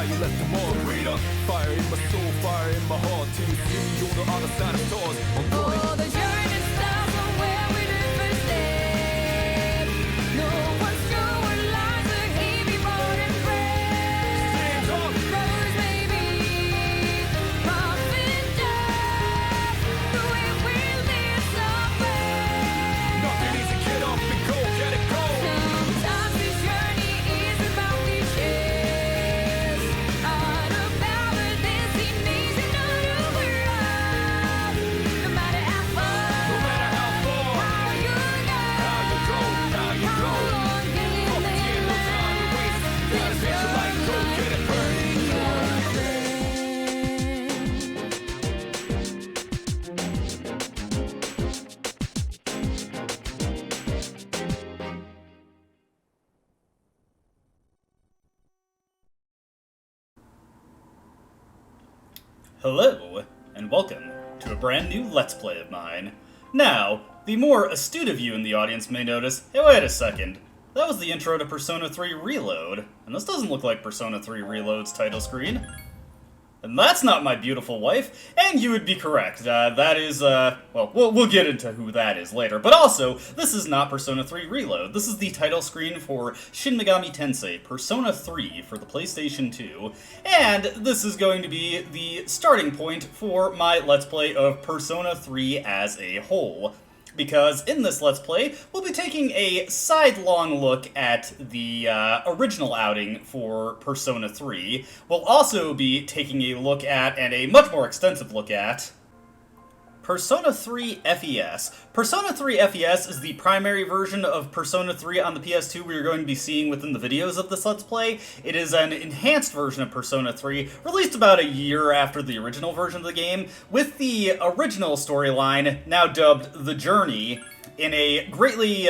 you left them all freedom. Fire in my soul, fire in my heart. Till you see me on the other side of stars. I'm going. Oh, the journey starts from where we did first step. No one's sure what lies ahead before and breath. Rose, baby, rough and tough. The way we live somewhere. Nothing easy, get up and go, get it go. Sometimes this journey is about cliches. All about the destination of the world. No matter how far, No matter how far, how you go, how you go. long can you Up live again, no time to waste. Gotta take your life, go get it burning. Hello, and welcome to a brand new Let's Play of mine. Now, the more astute of you in the audience may notice, hey, wait a second, that was the intro to Persona 3 Reload, and this doesn't look like Persona 3 Reload's title screen. And that's not my beautiful wife, and you would be correct. That is, well, we'll get into who that is later. But also, this is not Persona 3 Reload. This is the title screen for Shin Megami Tensei Persona 3 for the PlayStation 2. And this is going to be the starting point for my Let's Play of Persona 3 as a whole. Because in this Let's Play, we'll be taking a sidelong look at the original outing for Persona 3. We'll also be taking a look at, and a much more extensive look at, Persona 3 FES. Persona 3 FES is the primary version of Persona 3 on the PS2 we are going to be seeing within the videos of this Let's Play. It is an enhanced version of Persona 3, released about a year after the original version of the game, with the original storyline, now dubbed The Journey, in a greatly,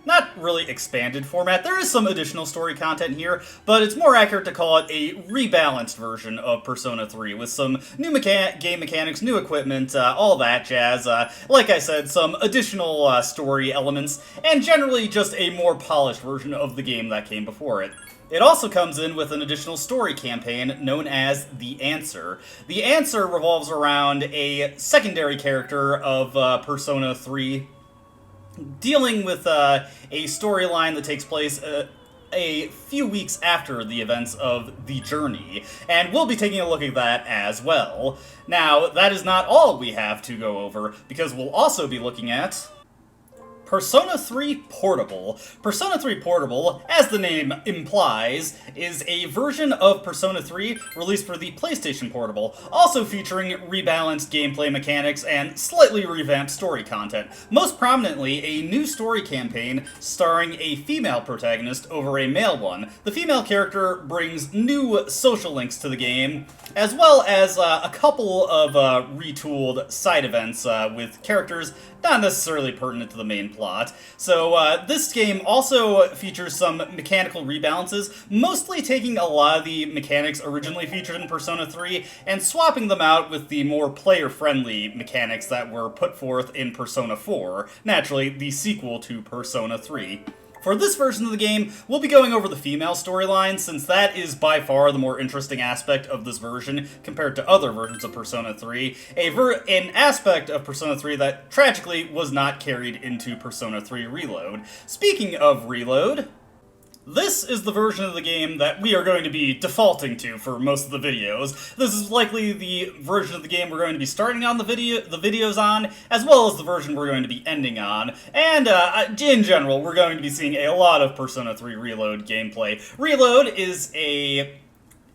not really expanded format. There is some additional story content here, but it's more accurate to call it a rebalanced version of Persona 3 with some new game mechanics, new equipment, all that jazz. Like I said, some additional story elements, and generally just a more polished version of the game that came before it. It also comes in with an additional story campaign known as The Answer. The Answer revolves around a secondary character of Persona 3, dealing with a storyline that takes place a few weeks after the events of The Journey, and we'll be taking a look at that as well. Now, that is not all we have to go over, because we'll also be looking at Persona 3 Portable. Persona 3 Portable, as the name implies, is a version of Persona 3 released for the PlayStation Portable, also featuring rebalanced gameplay mechanics and slightly revamped story content. Most prominently, a new story campaign starring a female protagonist over a male one. The female character brings new social links to the game, as well as a couple of retooled side events with characters not necessarily pertinent to the main plot. So this game also features some mechanical rebalances, mostly taking a lot of the mechanics originally featured in Persona 3 and swapping them out with the more player-friendly mechanics that were put forth in Persona 4, naturally the sequel to Persona 3. For this version of the game, we'll be going over the female storyline, since that is by far the more interesting aspect of this version compared to other versions of Persona 3, an aspect of Persona 3 that tragically was not carried into Persona 3 Reload. Speaking of Reload, this is the version of the game that we are going to be defaulting to for most of the videos. This is likely the version of the game we're going to be starting on the videos on, as well as the version we're going to be ending on. And in general, we're going to be seeing a lot of Persona 3 Reload gameplay. Reload is a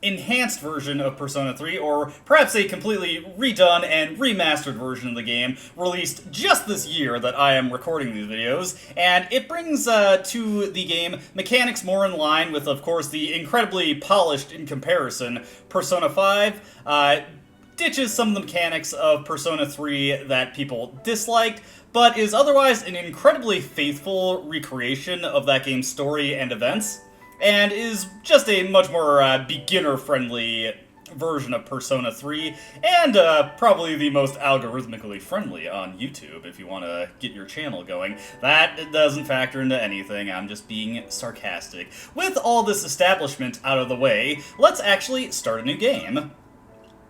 enhanced version of Persona 3, or perhaps a completely redone and remastered version of the game, released just this year that I am recording these videos, and it brings to the game mechanics more in line with, of course, the incredibly polished, in comparison, Persona 5, ditches some of the mechanics of Persona 3 that people disliked, but is otherwise an incredibly faithful recreation of that game's story and events, and is just a much more beginner-friendly version of Persona 3, and probably the most algorithmically friendly on YouTube if you want to get your channel going. That doesn't factor into anything, I'm just being sarcastic. With all this establishment out of the way, let's actually start a new game.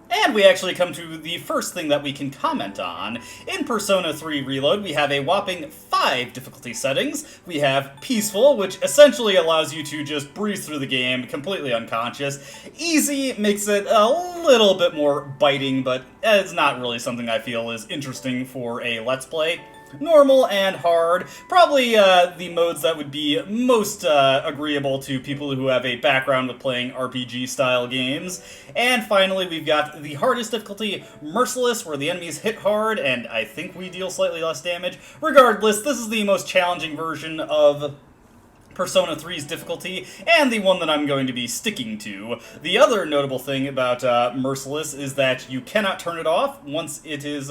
And we actually come to the first thing that we can comment on. In Persona 3 Reload, we have a whopping 5 difficulty settings. We have Peaceful, which essentially allows you to just breeze through the game completely unconscious. Easy makes it a little bit more biting, but it's not really something I feel is interesting for a Let's Play. Normal and hard, probably the modes that would be most agreeable to people who have a background with playing RPG-style games. And finally, we've got the hardest difficulty, Merciless, where the enemies hit hard, and I think we deal slightly less damage. Regardless, this is the most challenging version of Persona 3's difficulty, and the one that I'm going to be sticking to. The other notable thing about Merciless is that you cannot turn it off once it is...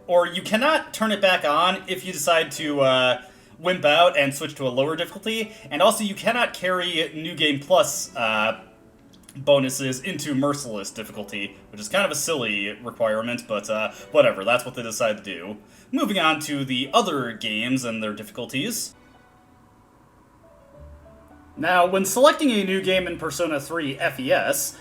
or you cannot turn it back on if you decide to wimp out and switch to a lower difficulty, and also you cannot carry New Game Plus bonuses into Merciless difficulty, which is kind of a silly requirement, but whatever, that's what they decide to do. Moving on to the other games and their difficulties. Now, when selecting a new game in Persona 3 FES,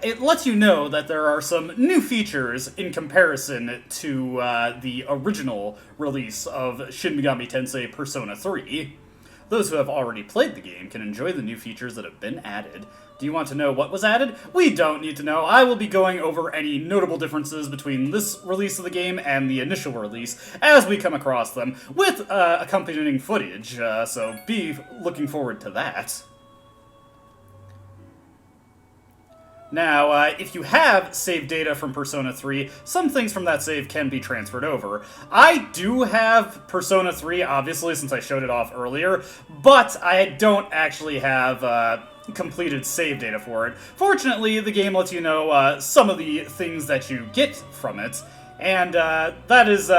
it lets you know that there are some new features in comparison to the original release of Shin Megami Tensei Persona 3. Those who have already played the game can enjoy the new features that have been added. Do you want to know what was added? We don't need to know. I will be going over any notable differences between this release of the game and the initial release as we come across them, with accompanying footage, so be looking forward to that. Now, if you have saved data from Persona 3, some things from that save can be transferred over. I do have Persona 3, obviously, since I showed it off earlier, but I don't actually have completed save data for it. Fortunately, the game lets you know some of the things that you get from it, and that is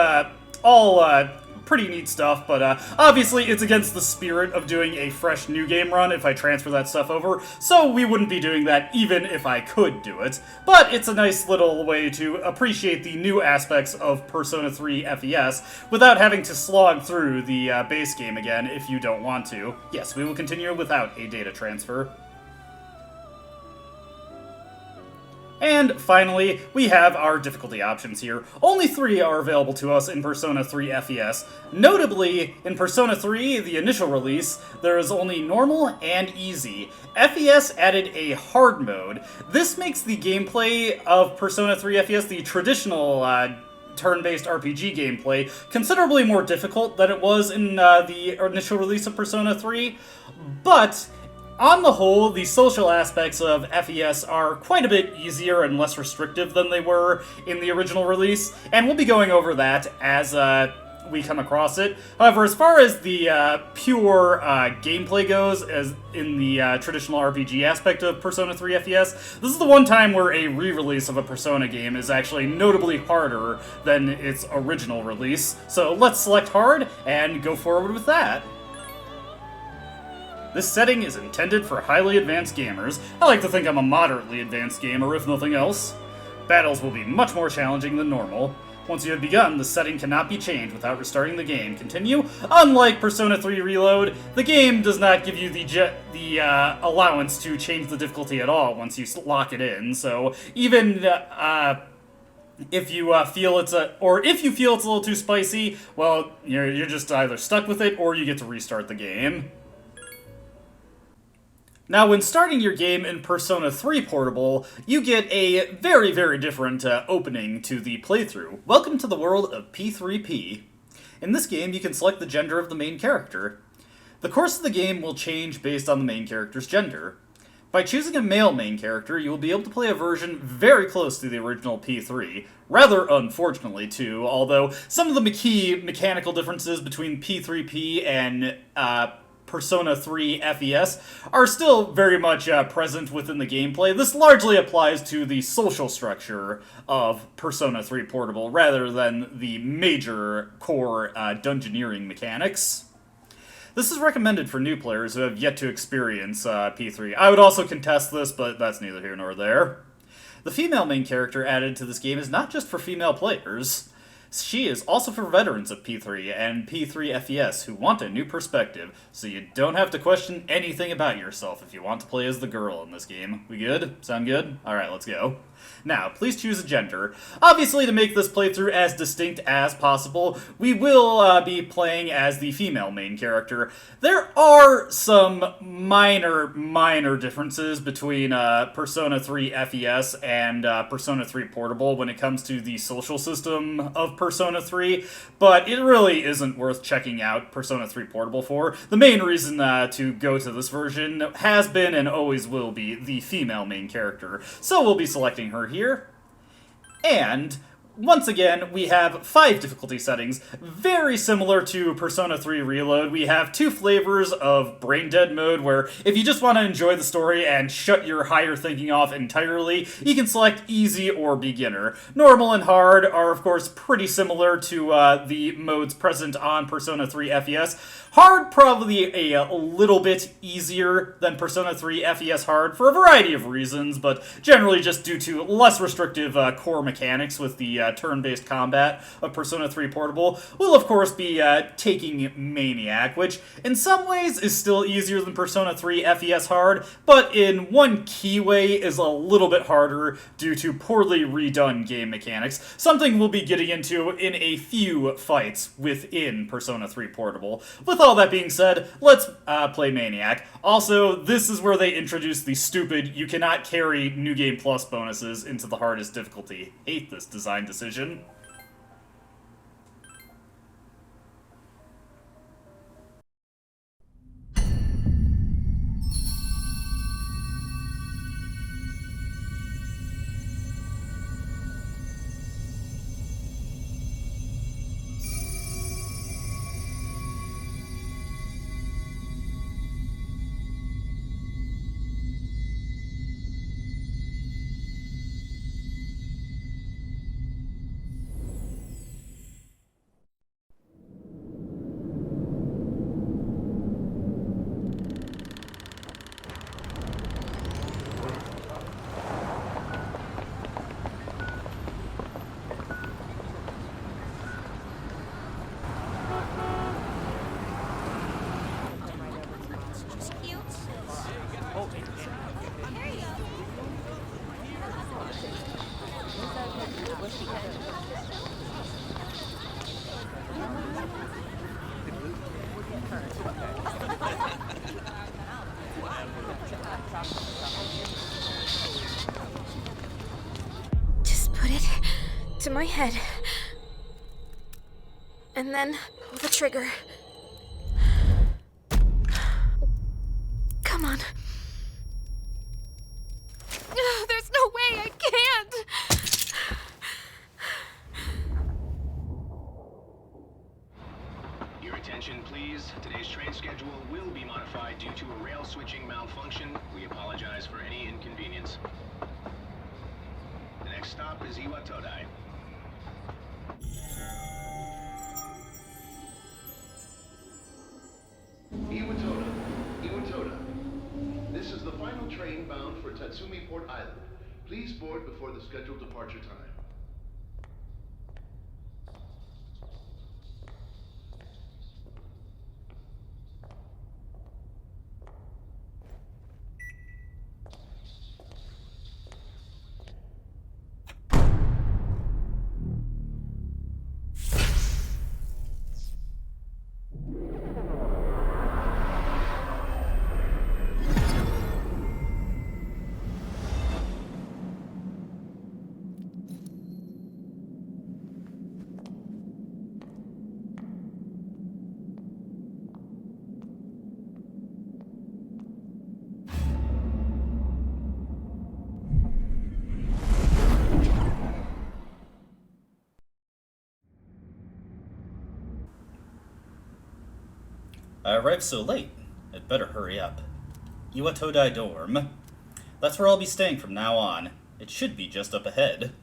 all pretty neat stuff, but obviously it's against the spirit of doing a fresh new game run if I transfer that stuff over, so we wouldn't be doing that even if I could do it. But it's a nice little way to appreciate the new aspects of Persona 3 FES without having to slog through the base game again if you don't want to. Yes, we will continue without a data transfer. And finally, we have our difficulty options here. Only 3 are available to us in Persona 3 FES. Notably, in Persona 3, the initial release, there is only normal and easy. FES added a hard mode. This makes the gameplay of Persona 3 FES, the traditional turn-based RPG gameplay, considerably more difficult than it was in the initial release of Persona 3, but on the whole, the social aspects of FES are quite a bit easier and less restrictive than they were in the original release, and we'll be going over that as we come across it. However, as far as the pure gameplay goes, as in the traditional RPG aspect of Persona 3 FES, this is the one time where a re-release of a Persona game is actually notably harder than its original release. So let's select hard and go forward with that. This setting is intended for highly advanced gamers. I like to think I'm a moderately advanced gamer, if nothing else. Battles will be much more challenging than normal. Once you have begun, the setting cannot be changed without restarting the game. Continue? Unlike Persona 3 Reload, the game does not give you the allowance to change the difficulty at all once you lock it in, so even if you feel it's a little too spicy, well, you're just either stuck with it or you get to restart the game. Now, when starting your game in Persona 3 Portable, you get a very, very different opening to the playthrough. Welcome to the world of P3P. In this game, you can select the gender of the main character. The course of the game will change based on the main character's gender. By choosing a male main character, you will be able to play a version very close to the original P3. Rather unfortunately, too, although some of the key mechanical differences between P3P and Persona 3 FES are still very much present within the gameplay. This largely applies to the social structure of Persona 3 Portable, rather than the major core dungeoneering mechanics. This is recommended for new players who have yet to experience P3. I would also contest this, but that's neither here nor there. The female main character added to this game is not just for female players. She is also for veterans of P3 and P3 FES who want a new perspective, so you don't have to question anything about yourself if you want to play as the girl in this game. We good? Sound good? Alright, let's go. Now, please choose a gender. Obviously, to make this playthrough as distinct as possible, we will be playing as the female main character. There are some minor differences between Persona 3 FES and Persona 3 Portable when it comes to the social system of Persona 3, but it really isn't worth checking out Persona 3 Portable for. The main reason to go to this version has been and always will be the female main character, so we'll be selecting her here. And once again, we have 5 difficulty settings, very similar to Persona 3 Reload. We have 2 flavors of Brain Dead mode, where if you just want to enjoy the story and shut your higher thinking off entirely, you can select Easy or Beginner. Normal and Hard are, of course, pretty similar to the modes present on Persona 3 FES. Hard probably a little bit easier than Persona 3 FES Hard for a variety of reasons, but generally just due to less restrictive core mechanics with the turn-based combat of Persona 3 Portable. We'll of course be taking Maniac, which in some ways is still easier than Persona 3 FES Hard, but in one key way is a little bit harder due to poorly redone game mechanics, something we'll be getting into in a few fights within Persona 3 Portable. With all that being said, let's play Maniac. Also, this is where they introduce the stupid "you cannot carry New Game Plus" bonuses into the hardest difficulty. Hate this design decision. Just put it to my head. And then pull the trigger. Come on. There's no way I can't! Your attention, please. Today's train schedule will be modified due to a rail switching malfunction. We apologize for any inconvenience. The next stop is Iwatodai. Iwatoda. This is the final train bound for Tatsumi Port Island. Please board before the scheduled departure time. I arrived so late. I'd better hurry up. Iwatodai dorm. That's where I'll be staying from now on. It should be just up ahead.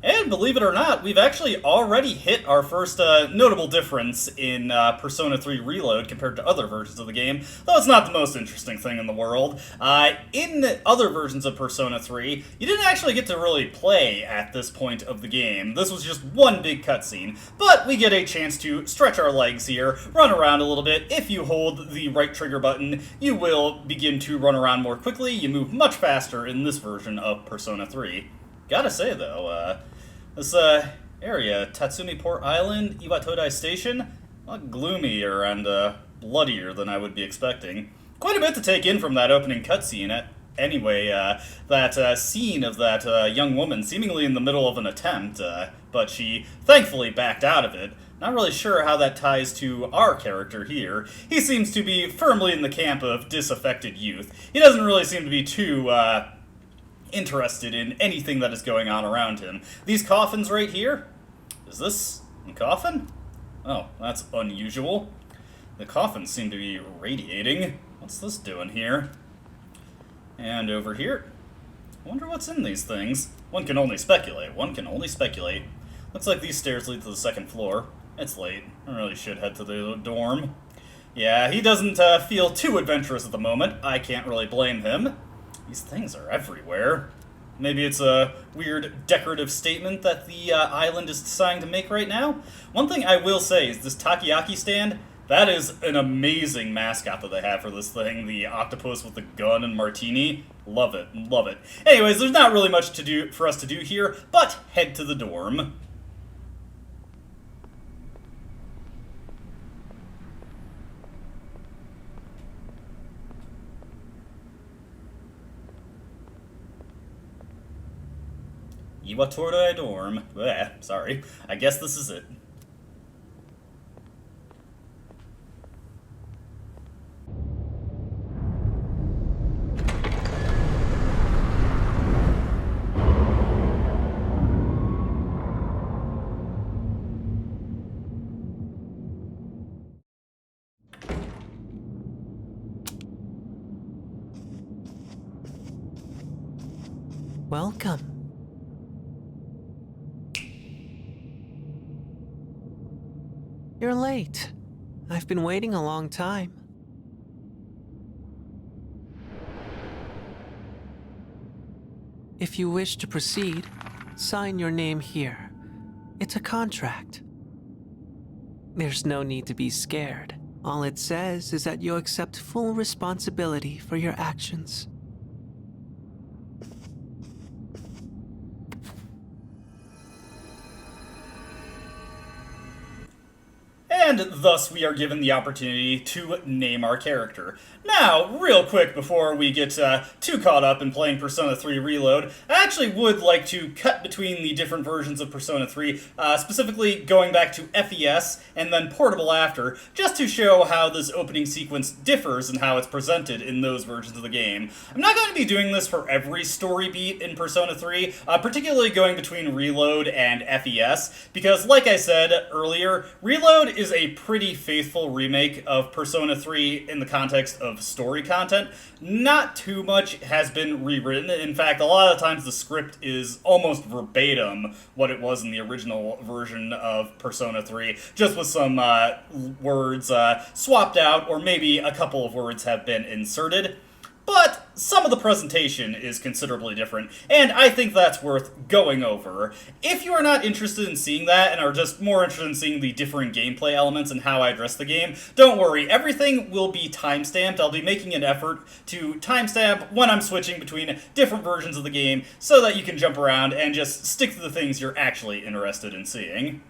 And And believe it or not, we've actually already hit our first notable difference in Persona 3 Reload compared to other versions of the game, though it's not the most interesting thing in the world. In other versions of Persona 3, you didn't actually get to really play at this point of the game. This was just one big cutscene, but we get a chance to stretch our legs here, run around a little bit. If you hold the right trigger button, you will begin to run around more quickly. You move much faster in this version of Persona 3. Gotta say, though, this area, Tatsumi Port Island, Iwatodai Station, a lot gloomier and bloodier than I would be expecting. Quite a bit to take in from that opening cutscene. Anyway, that scene of that young woman seemingly in the middle of an attempt, but she thankfully backed out of it. Not really sure how that ties to our character here. He seems to be firmly in the camp of disaffected youth. He doesn't really seem to be too interested in anything that is going on around him. These coffins right here? Is this a coffin? Oh, that's unusual. The coffins seem to be radiating. What's this doing here? And over here? I wonder what's in these things. One can only speculate. Looks like these stairs lead to the second floor. It's late. I really should head to the dorm. Yeah, he doesn't feel too adventurous at the moment. I can't really blame him. These things are everywhere. Maybe it's a weird decorative statement that the island is deciding to make right now. One thing I will say is this takoyaki stand, that is an amazing mascot that they have for this thing. The octopus with the gun and martini. Love it, love it. Anyways, there's not really much for us to do here, but head to the dorm. Iwatodai dorm. Bleh, sorry. I guess this is it. Welcome. You're late. I've been waiting a long time. If you wish to proceed, sign your name here. It's a contract. There's no need to be scared. All it says is that you accept full responsibility for your actions. And thus we are given the opportunity to name our character. Now, real quick before we get too caught up in playing Persona 3 Reload, I actually would like to cut between the different versions of Persona 3, specifically going back to FES and then Portable after, just to show how this opening sequence differs and how it's presented in those versions of the game. I'm not going to be doing this for every story beat in Persona 3, particularly going between Reload and FES, because like I said earlier, Reload is a pretty faithful remake of Persona 3 in the context of story content. Not too much has been rewritten. In fact, a lot of times the script is almost verbatim what it was in the original version of Persona 3, just with some words swapped out, or maybe a couple of words have been inserted. But some of the presentation is considerably different, and I think that's worth going over. If you are not interested in seeing that and are just more interested in seeing the different gameplay elements and how I address the game, don't worry, everything will be timestamped. I'll be making an effort to timestamp when I'm switching between different versions of the game so that you can jump around and just stick to the things you're actually interested in seeing.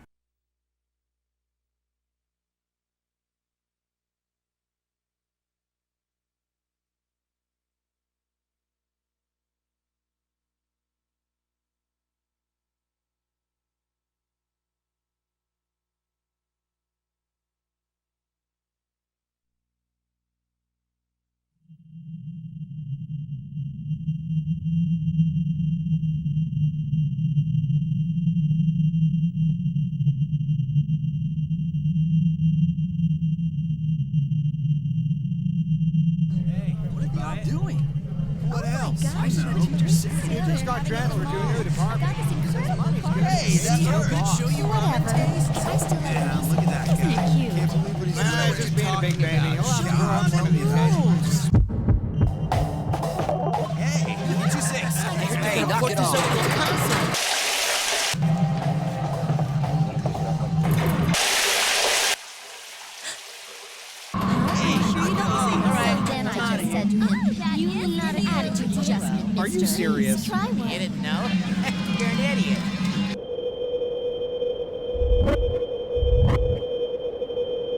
What else? I know. You just got transferred to a new department. Hey, that's our boss. Show you ramen tastes. I still have Yeah, look at that guy. Isn't it cute? Can't believe what he's doing. He's just being a big baby. He'll have to grow up one of these days. Hey, what did you say? Hey, knock it off. Then I just said to him, you need an attitude adjustment, Are you mister. serious? Try one. You didn't know? You're an idiot.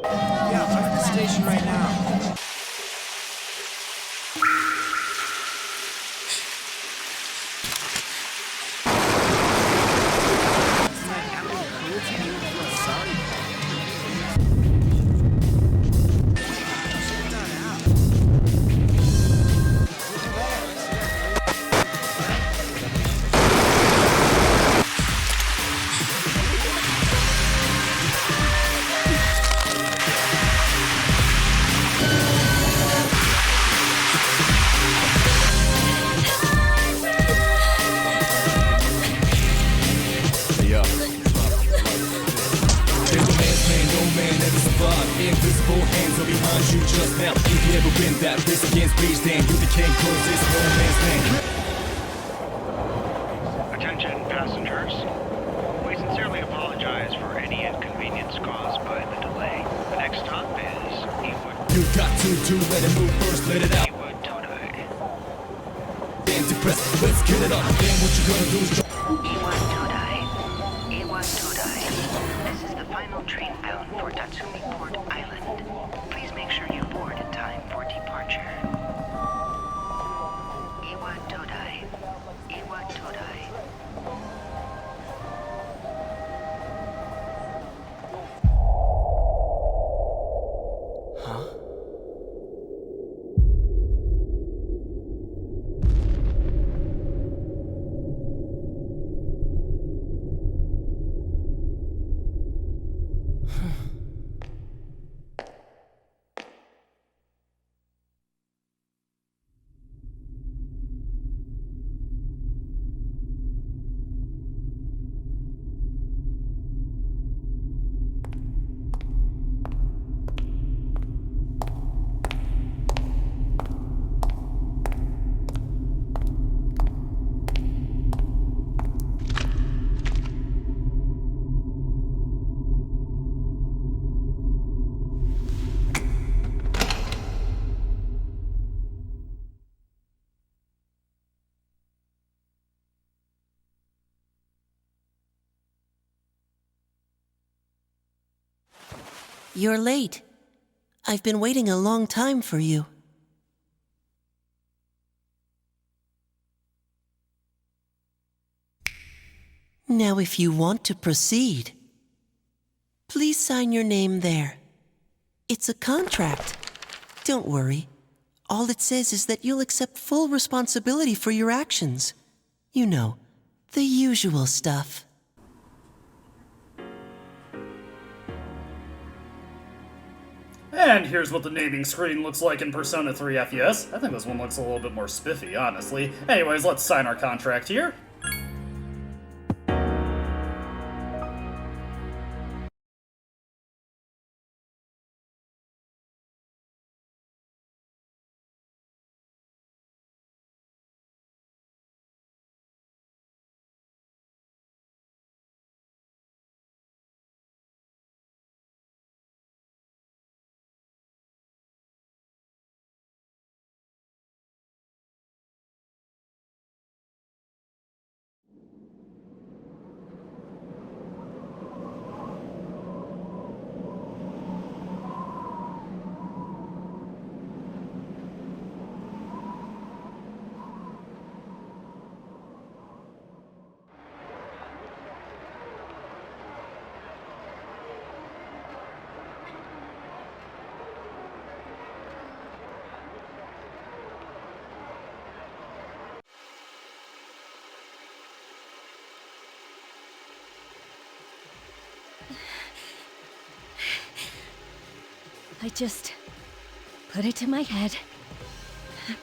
Yeah, I'm at the station right now. Yeah. There's no man's man, no man ever survived. Invisible hands are behind you just now. If you ever win that race against beach, then you became close. It's no man's land. Attention passengers. We sincerely apologize for any inconvenience caused by the delay. The next stop is You got to let it move first, let it out. Ewood Todai. Then depressed, let's get it up. Then what you gonna do is drop. Ewood Todai. Ewood Todai. This is the final train bound for Tatsumi Port Island. Please make sure you board in time for departure. Ewood Todai. Ewood Todai. You're late. I've been waiting a long time for you. Now, if you want to proceed, please sign your name there. It's a contract. Don't worry. All it says is that you'll accept full responsibility for your actions. You know, the usual stuff. And here's what the naming screen looks like in Persona 3 FES. I think this one looks a little bit more spiffy, honestly. Anyways, let's sign our contract here. I just put it to my head,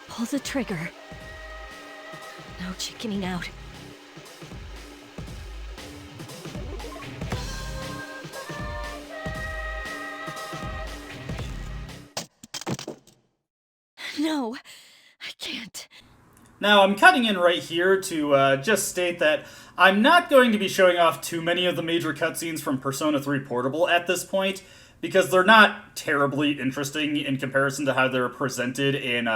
pull the trigger, No chickening out. No, I can't. Now, I'm cutting in right here to just state that I'm not going to be showing off too many of the major cutscenes from Persona 3 Portable at this point, because they're not terribly interesting in comparison to how they're presented in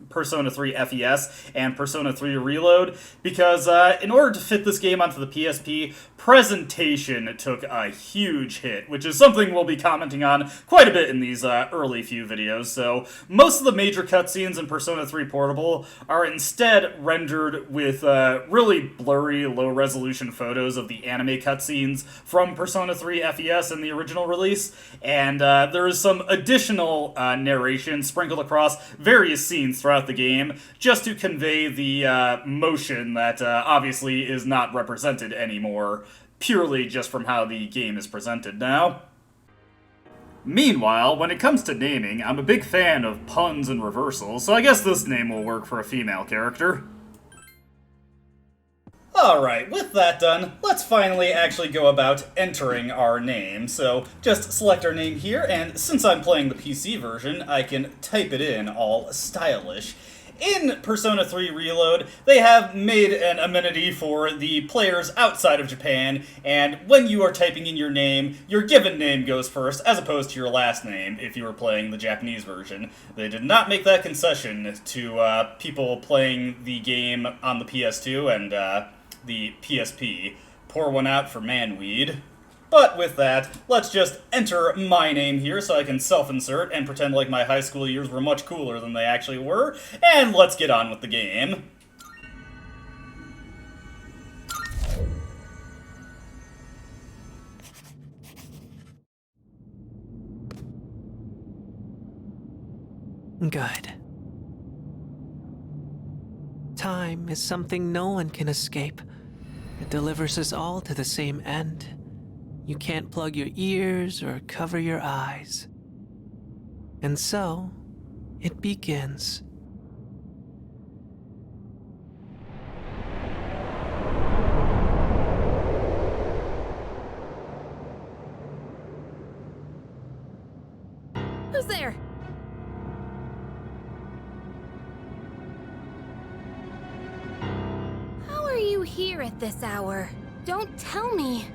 Persona 3 FES and Persona 3 Reload, because in order to fit this game onto the PSP, presentation took a huge hit, which is something we'll be commenting on quite a bit in these early few videos. So most of the major cutscenes in Persona 3 Portable are instead rendered with really blurry, low-resolution photos of the anime cutscenes from Persona 3 FES in the original release, and there is some additional narration sprinkled across various scenes throughout the game, just to convey the motion that obviously is not represented anymore, purely just from how the game is presented now. Meanwhile, when it comes to naming, I'm a big fan of puns and reversals, so I guess this name will work for a female character. Alright, with that done, let's finally actually go about entering our name. So, just select our name here, and since I'm playing the PC version, I can type it in all stylish. In Persona 3 Reload, they have made an amenity for the players outside of Japan, and when you are typing in your name, your given name goes first, as opposed to your last name if you were playing the Japanese version. They did not make that concession to people playing the game on the PS2 and the PSP. Pour one out for Manweed. But with that, let's just enter my name here so I can self-insert and pretend like my high school years were much cooler than they actually were, and let's get on with the game. Good. Time is something no one can escape. It delivers us all to the same end. You can't plug your ears or cover your eyes. And so, it begins. Who's there? How are you here at this hour? Don't tell me.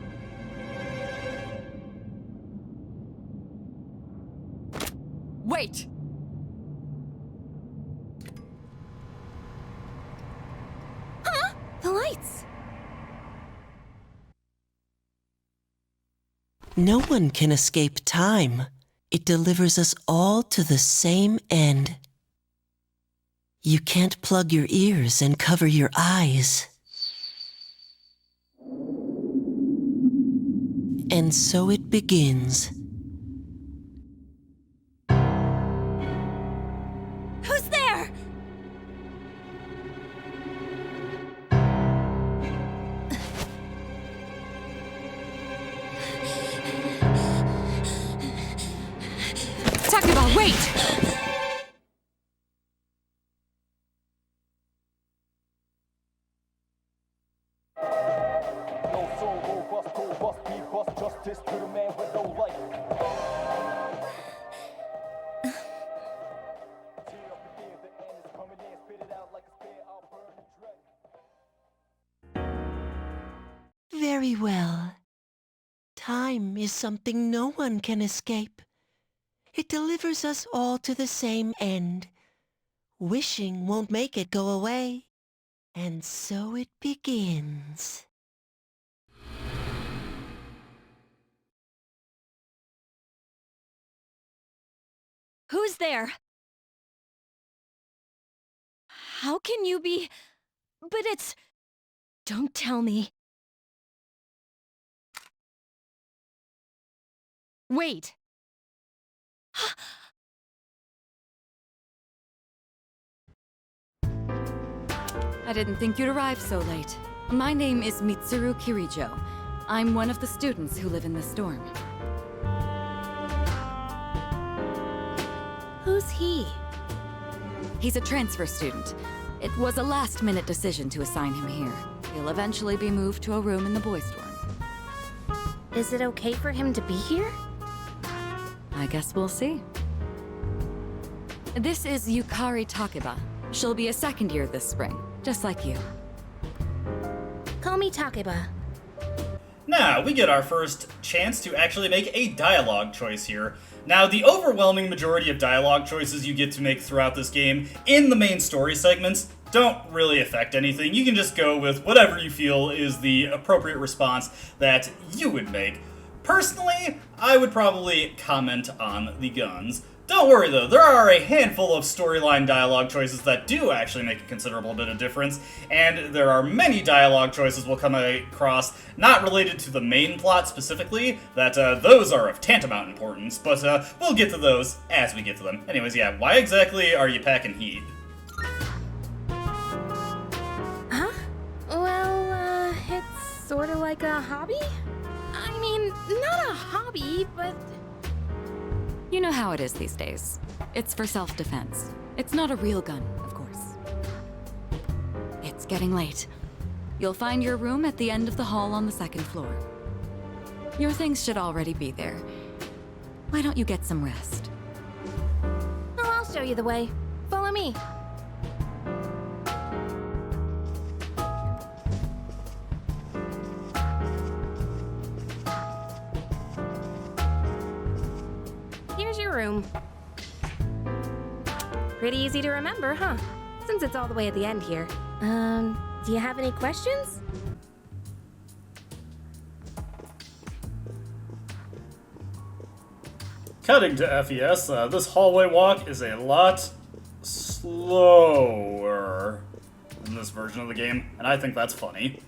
Wait! Huh? The lights! No one can escape time. It delivers us all to the same end. You can't plug your ears and cover your eyes. And so it begins. Who's there? Talk about wait! Very well. Time is something no one can escape. It delivers us all to the same end. Wishing won't make it go away. And so it begins. Who's there? How can you be... But it's... Don't tell me. Wait. I didn't think you'd arrive so late. My name is Mitsuru Kirijo. I'm one of the students who live in the storm. Who's he? He's a transfer student. It was a last-minute decision to assign him here. He'll eventually be moved to a room in the boys' dorm. Is it okay for him to be here? I guess we'll see. This is Yukari Takeba. She'll be a second year this spring, just like you. Call me Takeba. Now, we get our first chance to actually make a dialogue choice here. Now, the overwhelming majority of dialogue choices you get to make throughout this game in the main story segments don't really affect anything. You can just go with whatever you feel is the appropriate response that you would make. Personally, I would probably comment on the guns. Don't worry though, there are a handful of storyline dialogue choices that do actually make a considerable bit of difference, and there are many dialogue choices we'll come across not related to the main plot specifically, that those are of tantamount importance, but we'll get to those as we get to them. Anyways, yeah, why exactly are you packing heat? Huh? Well, it's sort of like a hobby? I mean, not a hobby, but... You know how it is these days. It's for self-defense. It's not a real gun, of course. It's getting late. You'll find your room at the end of the hall on the second floor. Your things should already be there. Why don't you get some rest? Oh, I'll show you the way. Follow me. Here's your room. Pretty easy to remember, huh? Since it's all the way at the end here. Do you have any questions? Cutting to FES, this hallway walk is a lot slower in this version of the game, and I think that's funny.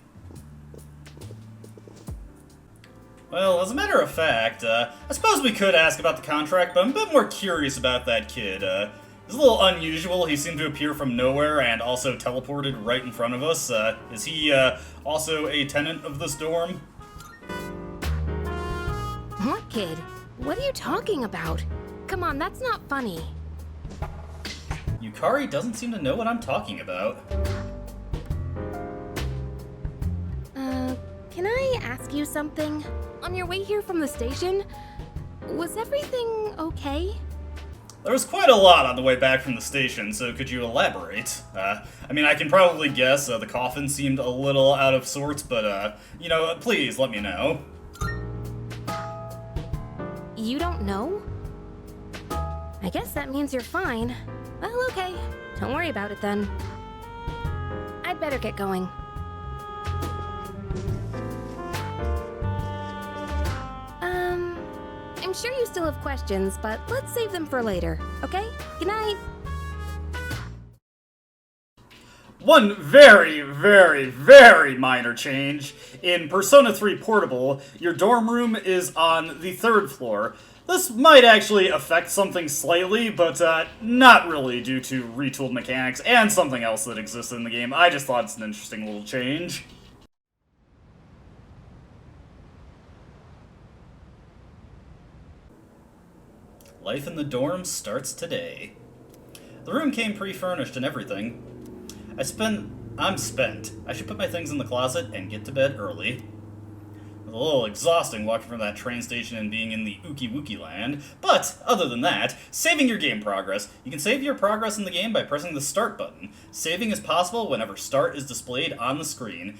Well, as a matter of fact, I suppose we could ask about the contract, but I'm a bit more curious about that kid. It's a little unusual. He seemed to appear from nowhere and also teleported right in front of us. Is he also a tenant of this dorm? What kid? What are you talking about? Come on, that's not funny. Yukari doesn't seem to know what I'm talking about. Can I ask you something? On your way here from the station, was everything okay? There was quite a lot on the way back from the station, so could you elaborate? I mean, I can probably guess the coffin seemed a little out of sorts, but, you know, please let me know. You don't know? I guess that means you're fine. Well, okay. Don't worry about it then. I'd better get going. I'm sure you still have questions, but let's save them for later, okay? Good night. One very, very, very minor change. In Persona 3 Portable, your dorm room is on the 3rd floor. This might actually affect something slightly, but not really due to retooled mechanics and something else that exists in the game. I just thought it's an interesting little change. Life in the dorm starts today. The room came pre-furnished and everything. I'm spent. I should put my things in the closet and get to bed early. It was a little exhausting walking from that train station and being in the Ookie Wookie land, but other than that, saving your game progress. You can save your progress in the game by pressing the start button. Saving is possible whenever start is displayed on the screen.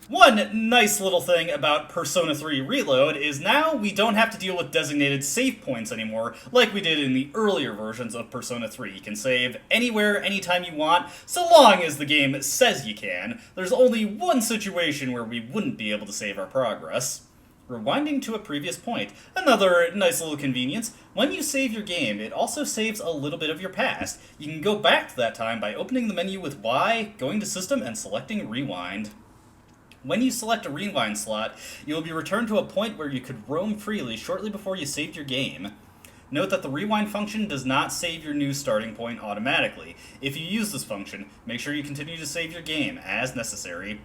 One nice little thing about Persona 3 Reload is now we don't have to deal with designated save points anymore like we did in the earlier versions of Persona 3. You can save anywhere, anytime you want, so long as the game says you can. There's only one situation where we wouldn't be able to save our progress. Rewinding to a previous point. Another nice little convenience. When you save your game, it also saves a little bit of your past. You can go back to that time by opening the menu with Y, going to System, and selecting Rewind. When you select a rewind slot, you will be returned to a point where you could roam freely shortly before you saved your game. Note that the rewind function does not save your new starting point automatically. If you use this function, make sure you continue to save your game as necessary.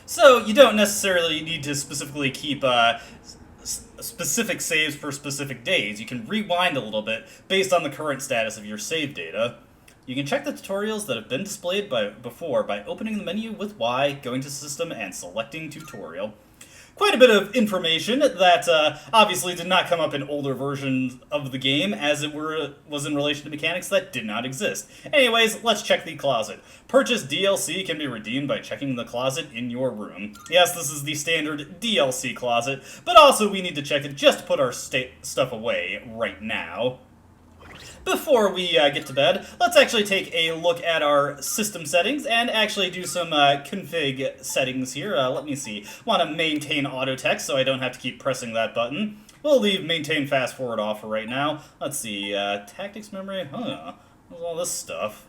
So, you don't necessarily need to specifically keep specific saves for specific days. You can rewind a little bit based on the current status of your save data. You can check the tutorials that have been displayed before by opening the menu with Y, going to System, and selecting Tutorial. Quite a bit of information that obviously did not come up in older versions of the game, as it was in relation to mechanics that did not exist. Anyways, let's check the closet. Purchased DLC can be redeemed by checking the closet in your room. Yes, this is the standard DLC closet, but also we need to check it just to put our stuff away right now. Before we get to bed, let's actually take a look at our system settings and actually do some config settings here. Let me see. Want to maintain auto text so I don't have to keep pressing that button. We'll leave maintain fast forward off for right now. Let's see. Tactics memory? Huh. What's all this stuff?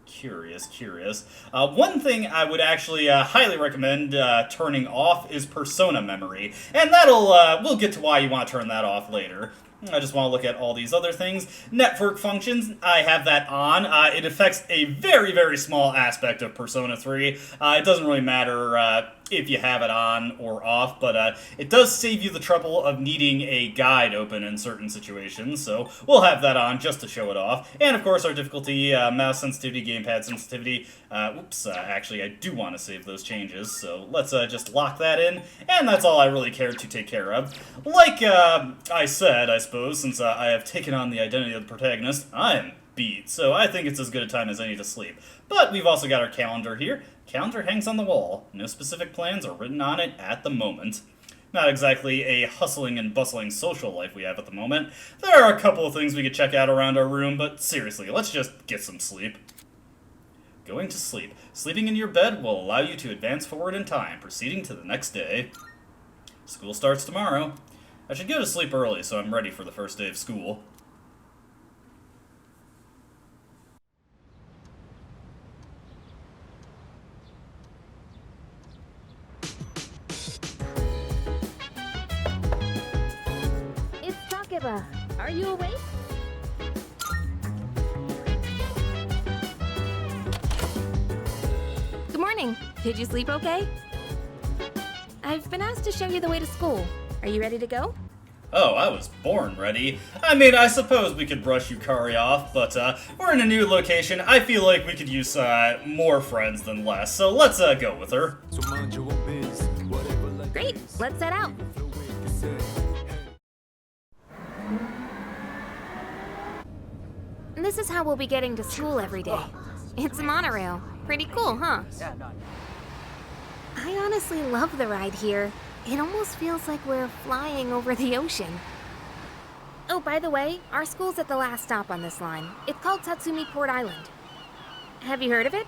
Curious. One thing I would actually highly recommend turning off is persona memory. And that'll, we'll get to why you want to turn that off later. I just want to look at all these other things. Network functions, I have that on. It affects a very, very small aspect of Persona 3. It doesn't really matter if you have it on or off, but it does save you the trouble of needing a guide open in certain situations, so we'll have that on just to show it off. And of course our difficulty, mouse sensitivity, gamepad sensitivity. Actually I do want to save those changes, so let's just lock that in, and that's all I really cared to take care of. Like I said, I suppose, since I have taken on the identity of the protagonist, I'm beat, so I think it's as good a time as any to sleep. But we've also got our calendar here. Calendar hangs on the wall. No specific plans are written on it at the moment. Not exactly a hustling and bustling social life we have at the moment. There are a couple of things we could check out around our room, but seriously, let's just get some sleep. Going to sleep. Sleeping in your bed will allow you to advance forward in time, proceeding to the next day. School starts tomorrow. I should go to sleep early so I'm ready for the first day of school. Are you awake? Good morning. Did you sleep okay? I've been asked to show you the way to school. Are you ready to go? Oh, I was born ready. I mean, I suppose we could brush Yukari off, but we're in a new location. I feel like we could use more friends than less, so let's go with her. Great, let's set out. This is how we'll be getting to school every day. It's a monorail. Pretty cool, huh? I honestly love the ride here. It almost feels like we're flying over the ocean. Oh, by the way, our school's at the last stop on this line. It's called Tatsumi Port Island. Have you heard of it?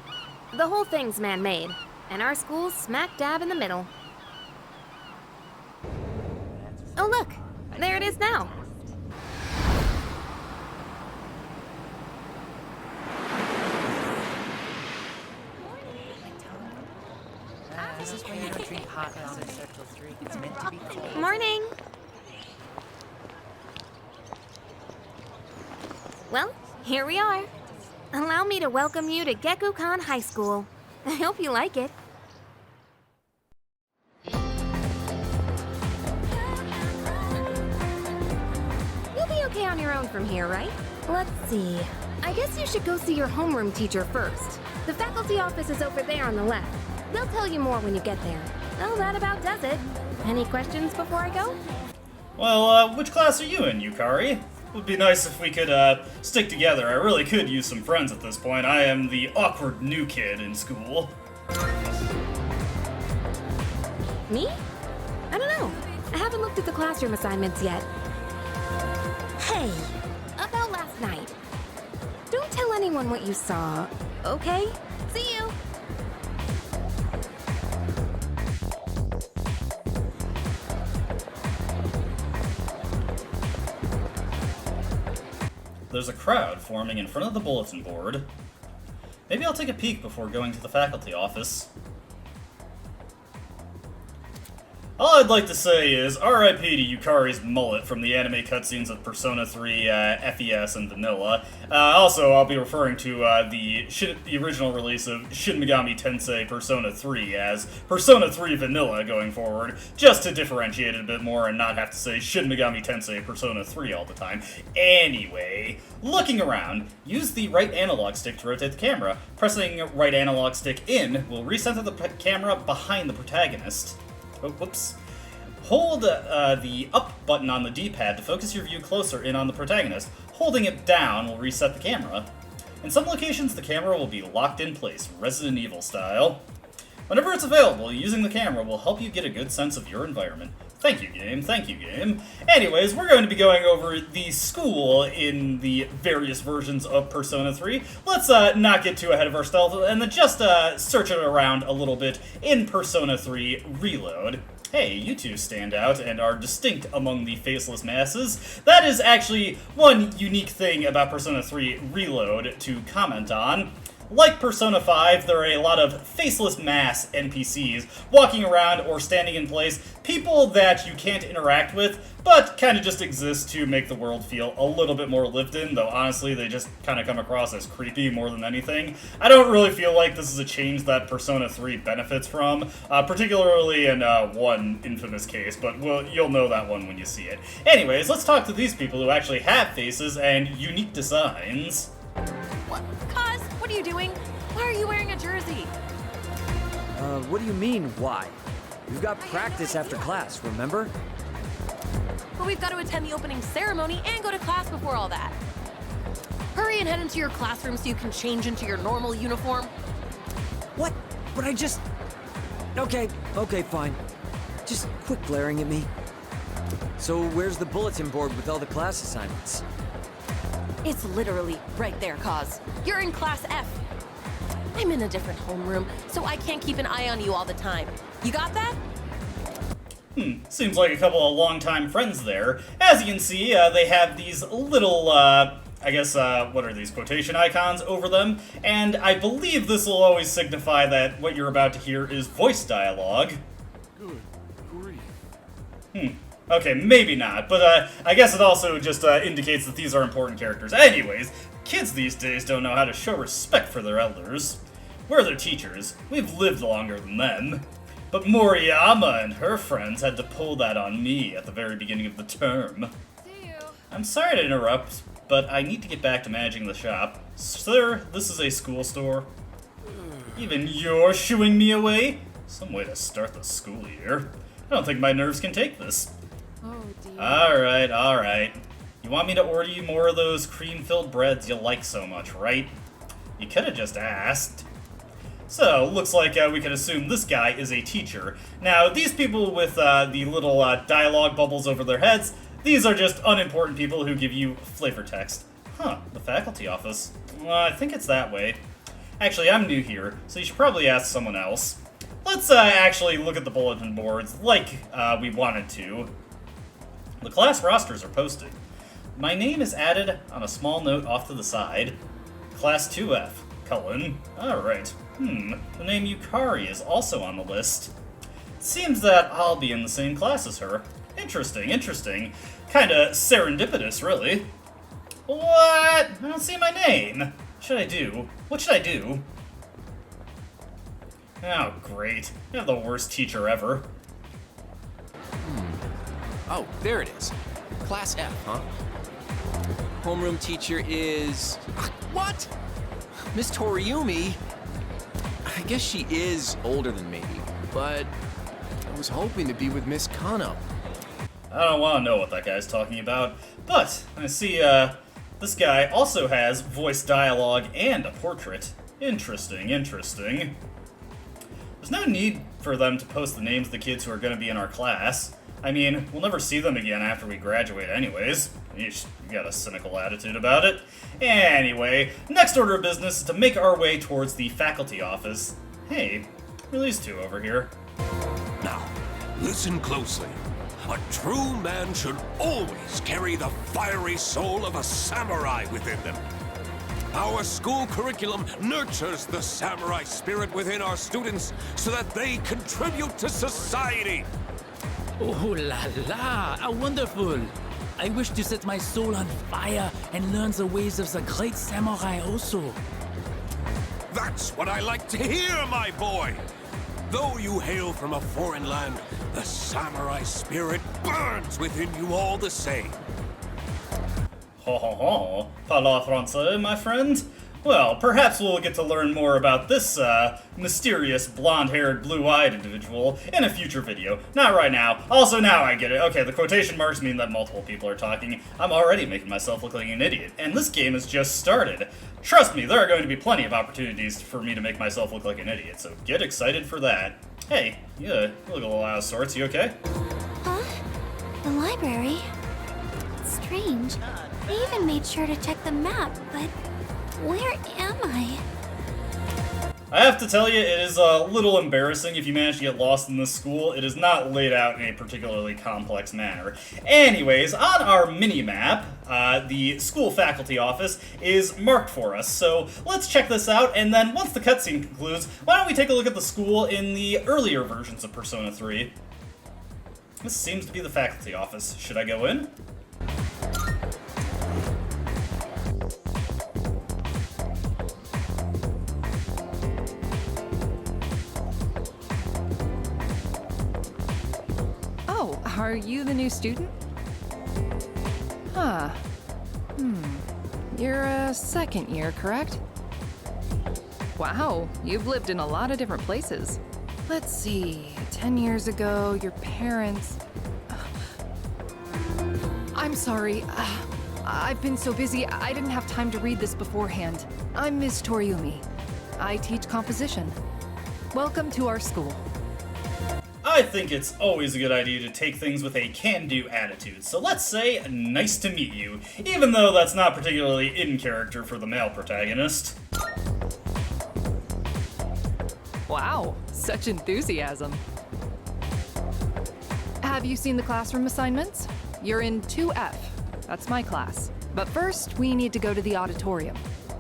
The whole thing's man-made, and our school's smack dab in the middle. Oh look, there it is now. This is why you don't drink hot out in Circle 3. It's meant to be cold. Morning! Well, here we are. Allow me to welcome you to Gekkoukan High School. I hope you like it. You'll be okay on your own from here, right? Let's see. I guess you should go see your homeroom teacher first. The faculty office is over there on the left. They'll tell you more when you get there. Well, that about does it. Any questions before I go? Well, which class are you in, Yukari? Would be nice if we could stick together. I really could use some friends at this point. I am the awkward new kid in school. Me? I don't know. I haven't looked at the classroom assignments yet. Hey, about last night. Don't tell anyone what you saw, okay? See you! There's a crowd forming in front of the bulletin board. Maybe I'll take a peek before going to the faculty office. All I'd like to say is RIP to Yukari's mullet from the anime cutscenes of Persona 3 FES and Vanilla. Also, I'll be referring to the original release of Shin Megami Tensei Persona 3 as Persona 3 Vanilla going forward, just to differentiate it a bit more and not have to say Shin Megami Tensei Persona 3 all the time. Anyway, looking around, use the right analog stick to rotate the camera. Pressing right analog stick in will recenter the camera behind the protagonist. Oh, whoops. Hold the up button on the D-pad to focus your view closer in on the protagonist. Holding it down will reset the camera. In some locations, the camera will be locked in place, Resident Evil style. Whenever it's available, using the camera will help you get a good sense of your environment. Thank you, game. Thank you, game. Anyways, we're going to be going over the school in the various versions of Persona 3. Let's not get too ahead of ourselves and then just search it around a little bit in Persona 3 Reload. Hey, you two stand out and are distinct among the faceless masses. That is actually one unique thing about Persona 3 Reload to comment on. Like Persona 5, there are a lot of faceless mass NPCs walking around or standing in place, people that you can't interact with, but kind of just exist to make the world feel a little bit more lived in, though honestly they just kind of come across as creepy more than anything. I don't really feel like this is a change that Persona 3 benefits from, particularly in one infamous case, but you'll know that one when you see it. Anyways, let's talk to these people who actually have faces and unique designs. What? Cuz, what are you doing? Why are you wearing a jersey? What do you mean, why? We've got practice after class, remember? But we've got to attend the opening ceremony and go to class before all that. Hurry and head into your classroom so you can change into your normal uniform. What? But I just... Okay, fine. Just quit glaring at me. So where's the bulletin board with all the class assignments? It's literally right there, Cause. You're in Class F. I'm in a different homeroom, so I can't keep an eye on you all the time. You got that? Seems like a couple of longtime friends there. As you can see, they have these little, what are these, quotation icons over them, and I believe this will always signify that what you're about to hear is voice dialogue. Good grief. Okay, maybe not, but I guess it also just indicates that these are important characters. Anyways, kids these days don't know how to show respect for their elders. We're their teachers. We've lived longer than them. But Moriyama and her friends had to pull that on me at the very beginning of the term. See you. I'm sorry to interrupt, but I need to get back to managing the shop. Sir, this is a school store. Even you're shooing me away? Some way to start the school year. I don't think my nerves can take this. Oh dear. Alright. You want me to order you more of those cream-filled breads you like so much, right? You could've just asked. So, looks like we can assume this guy is a teacher. Now, these people with the little dialogue bubbles over their heads, these are just unimportant people who give you flavor text. Huh, the faculty office. Well, I think it's that way. Actually, I'm new here, so you should probably ask someone else. Let's actually look at the bulletin boards like we wanted to. The class rosters are posted. My name is added on a small note off to the side. Class 2F, Cullen. Alright. The name Yukari is also on the list. Seems that I'll be in the same class as her. Interesting. Kinda serendipitous, really. What? I don't see my name. What should I do? Oh, great. You're the worst teacher ever. Oh, there it is. Class F, huh? Homeroom teacher is... What? Miss Toriumi? I guess she is older than me, but I was hoping to be with Miss Kano. I don't want to know what that guy's talking about, but I see this guy also has voice dialogue and a portrait. Interesting. There's no need for them to post the names of the kids who are going to be in our class. I mean, we'll never see them again after we graduate anyways. Yeesh, you got a cynical attitude about it. Anyway, next order of business is to make our way towards the faculty office. Hey, who are these two over here? Now, listen closely. A true man should always carry the fiery soul of a samurai within them. Our school curriculum nurtures the samurai spirit within our students so that they contribute to society. Oh la la, how wonderful! I wish to set my soul on fire and learn the ways of the great samurai also. That's what I like to hear, my boy! Though you hail from a foreign land, the samurai spirit burns within you all the same. Ho ho ho. Parla français, my friend? Well, perhaps we'll get to learn more about this, mysterious, blonde-haired, blue-eyed individual in a future video. Not right now. Also, now I get it. Okay, the quotation marks mean that multiple people are talking. I'm already making myself look like an idiot, and this game has just started. Trust me, there are going to be plenty of opportunities for me to make myself look like an idiot, so get excited for that. Hey, you look a little out of sorts. You okay? Huh? The library? Strange. I even made sure to check the map, but where am I? I have to tell you, it is a little embarrassing if you manage to get lost in this school. It is not laid out in a particularly complex manner. Anyways, on our mini-map, the school faculty office is marked for us. So let's check this out, and then once the cutscene concludes, why don't we take a look at the school in the earlier versions of Persona 3. This seems to be the faculty office. Should I go in? Oh, are you the new student? Huh. You're a second year, correct? Wow, you've lived in a lot of different places. Let's see, 10 years ago, your parents... I'm sorry. I've been so busy, I didn't have time to read this beforehand. I'm Miss Toriumi. I teach composition. Welcome to our school. I think it's always a good idea to take things with a can-do attitude, so let's say, nice to meet you, even though that's not particularly in character for the male protagonist. Wow, such enthusiasm. Have you seen the classroom assignments? You're in 2F. That's my class. But first, we need to go to the auditorium.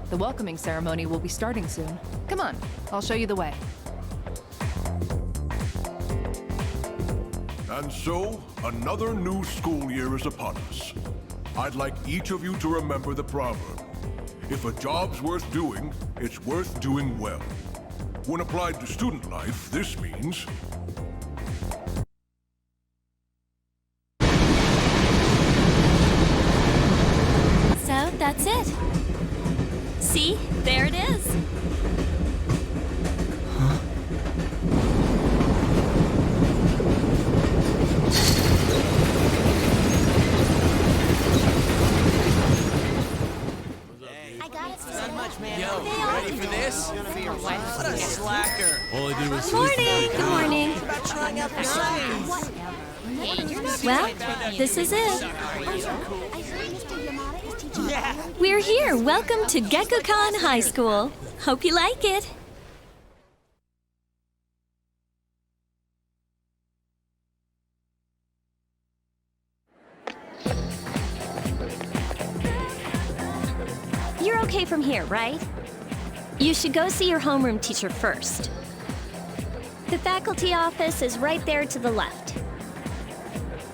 The welcoming ceremony will be starting soon. Come on, I'll show you the way. And so, another new school year is upon us. I'd like each of you to remember the proverb. If a job's worth doing, it's worth doing well. When applied to student life, this means... So, that's it. See? There it is. Yo, ready for this? What a slacker. All I did was Morning, good morning. About trying out the signs. Well, this is it. We're here. Welcome to Gekko-kan High School. Hope you like it. You're okay from here, right? You should go see your homeroom teacher first. The faculty office is right there to the left.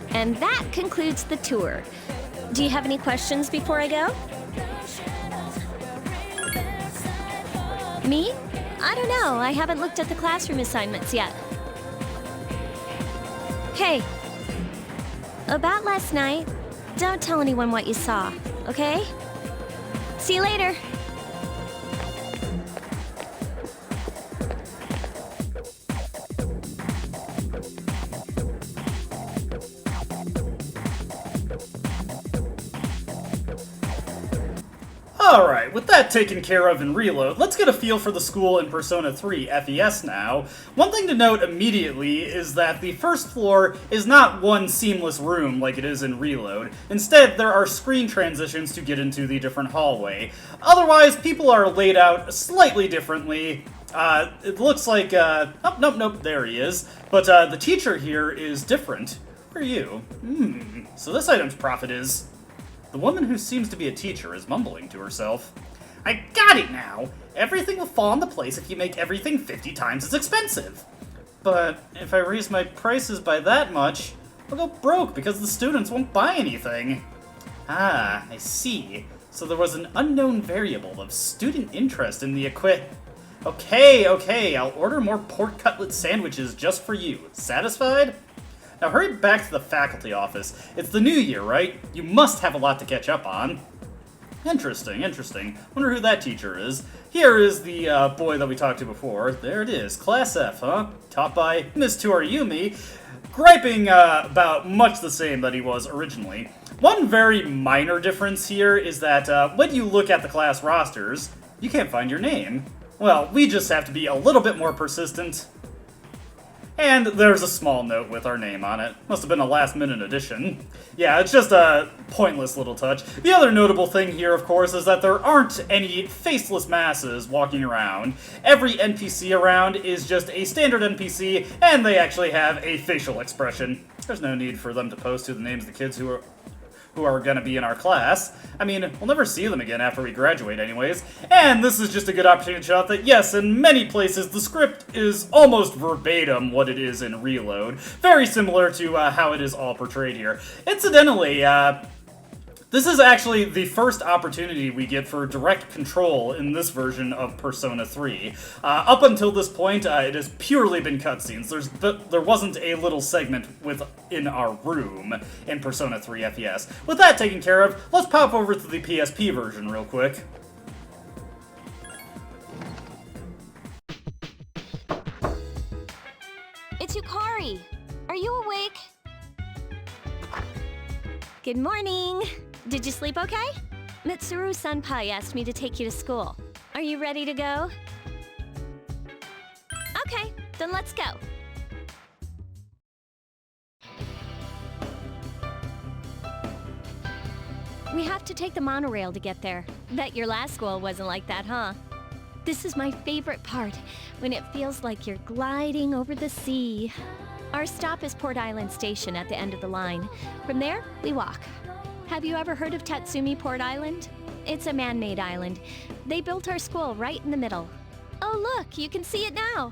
And that concludes the tour. Do you have any questions before I go? Me? I don't know. I haven't looked at the classroom assignments yet. Hey, about last night, don't tell anyone what you saw, okay? See you later. Alright, with that taken care of in Reload, let's get a feel for the school in Persona 3 FES now. One thing to note immediately is that the first floor is not one seamless room like it is in Reload. Instead, there are screen transitions to get into the different hallway. Otherwise, people are laid out slightly differently. It looks like, oh, nope, there he is. But the teacher here is different. Who are you? So this item's profit is... The woman who seems to be a teacher is mumbling to herself. I got it now! Everything will fall into place if you make everything 50 times as expensive. But if I raise my prices by that much, will go broke because the students won't buy anything. Ah, I see. So there was an unknown variable of student interest in the Okay, I'll order more pork cutlet sandwiches just for you. Satisfied? Now hurry back to the faculty office. It's the new year, right? You must have a lot to catch up on. Interesting. Wonder who that teacher is. Here is the boy that we talked to before. There it is, Class F, huh? Taught by Miss Toriyumi, griping about much the same that he was originally. One very minor difference here is that when you look at the class rosters, you can't find your name. Well, we just have to be a little bit more persistent. And there's a small note with our name on it. Must have been a last-minute addition. Yeah, it's just a pointless little touch. The other notable thing here, of course, is that there aren't any faceless masses walking around. Every NPC around is just a standard NPC, and they actually have a facial expression. There's no need for them to post to the names of the kids who are going to be in our class. I mean, we'll never see them again after we graduate anyways. And this is just a good opportunity to show out that, yes, in many places, the script is almost verbatim what it is in Reload. Very similar to how it is all portrayed here. Incidentally, this is actually the first opportunity we get for direct control in this version of Persona 3. Up until this point, it has purely been cutscenes. There wasn't a little segment within our room in Persona 3 FES. With that taken care of, let's pop over to the PSP version real quick. It's Yukari. Are you awake? Good morning. Did you sleep okay? Mitsuru Senpai asked me to take you to school. Are you ready to go? Okay, then let's go. We have to take the monorail to get there. Bet your last school wasn't like that, huh? This is my favorite part, when it feels like you're gliding over the sea. Our stop is Port Island Station at the end of the line. From there, we walk. Have you ever heard of Tatsumi Port Island? It's a man-made island. They built our school right in the middle. Oh look, you can see it now.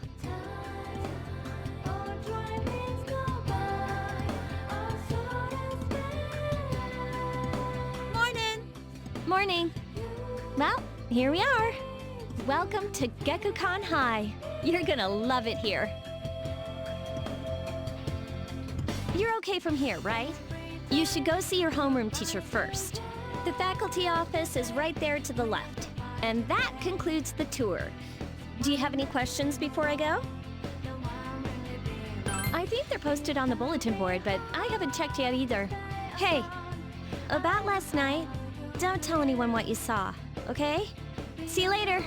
Morning. Well, here we are. Welcome to Gekukan High. You're gonna love it here. You're okay from here, right? You should go see your homeroom teacher first. The faculty office is right there to the left. And that concludes the tour. Do you have any questions before I go? I think they're posted on the bulletin board, but I haven't checked yet either. Hey, about last night, don't tell anyone what you saw, okay? See you later.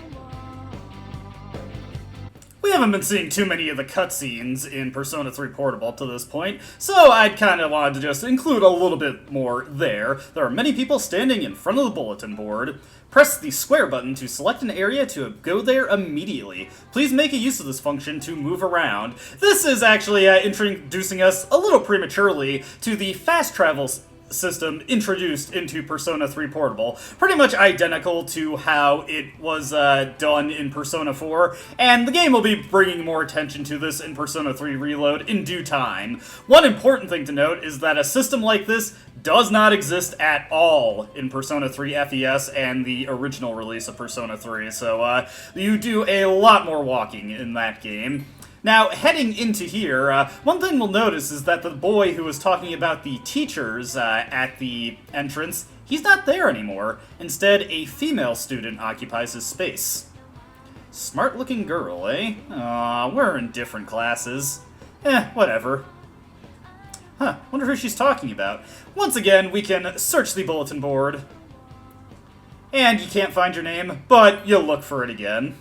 We haven't been seeing too many of the cutscenes in Persona 3 Portable to this point, so I'd kind of wanted to just include a little bit more there. There are many people standing in front of the bulletin board. Press the square button to select an area to go there immediately. Please make a use of this function to move around. This is actually introducing us a little prematurely to the fast travel system introduced into Persona 3 Portable, pretty much identical to how it was done in Persona 4, and the game will be bringing more attention to this in Persona 3 Reload in due time. One important thing to note is that a system like this does not exist at all in Persona 3 FES and the original release of Persona 3, so you do a lot more walking in that game. Now, heading into here, one thing we'll notice is that the boy who was talking about the teachers at the entrance, he's not there anymore. Instead, a female student occupies his space. Smart-looking girl, eh? Aw, we're in different classes. Whatever. Huh, wonder who she's talking about. Once again, we can search the bulletin board. And you can't find your name, but you'll look for it again.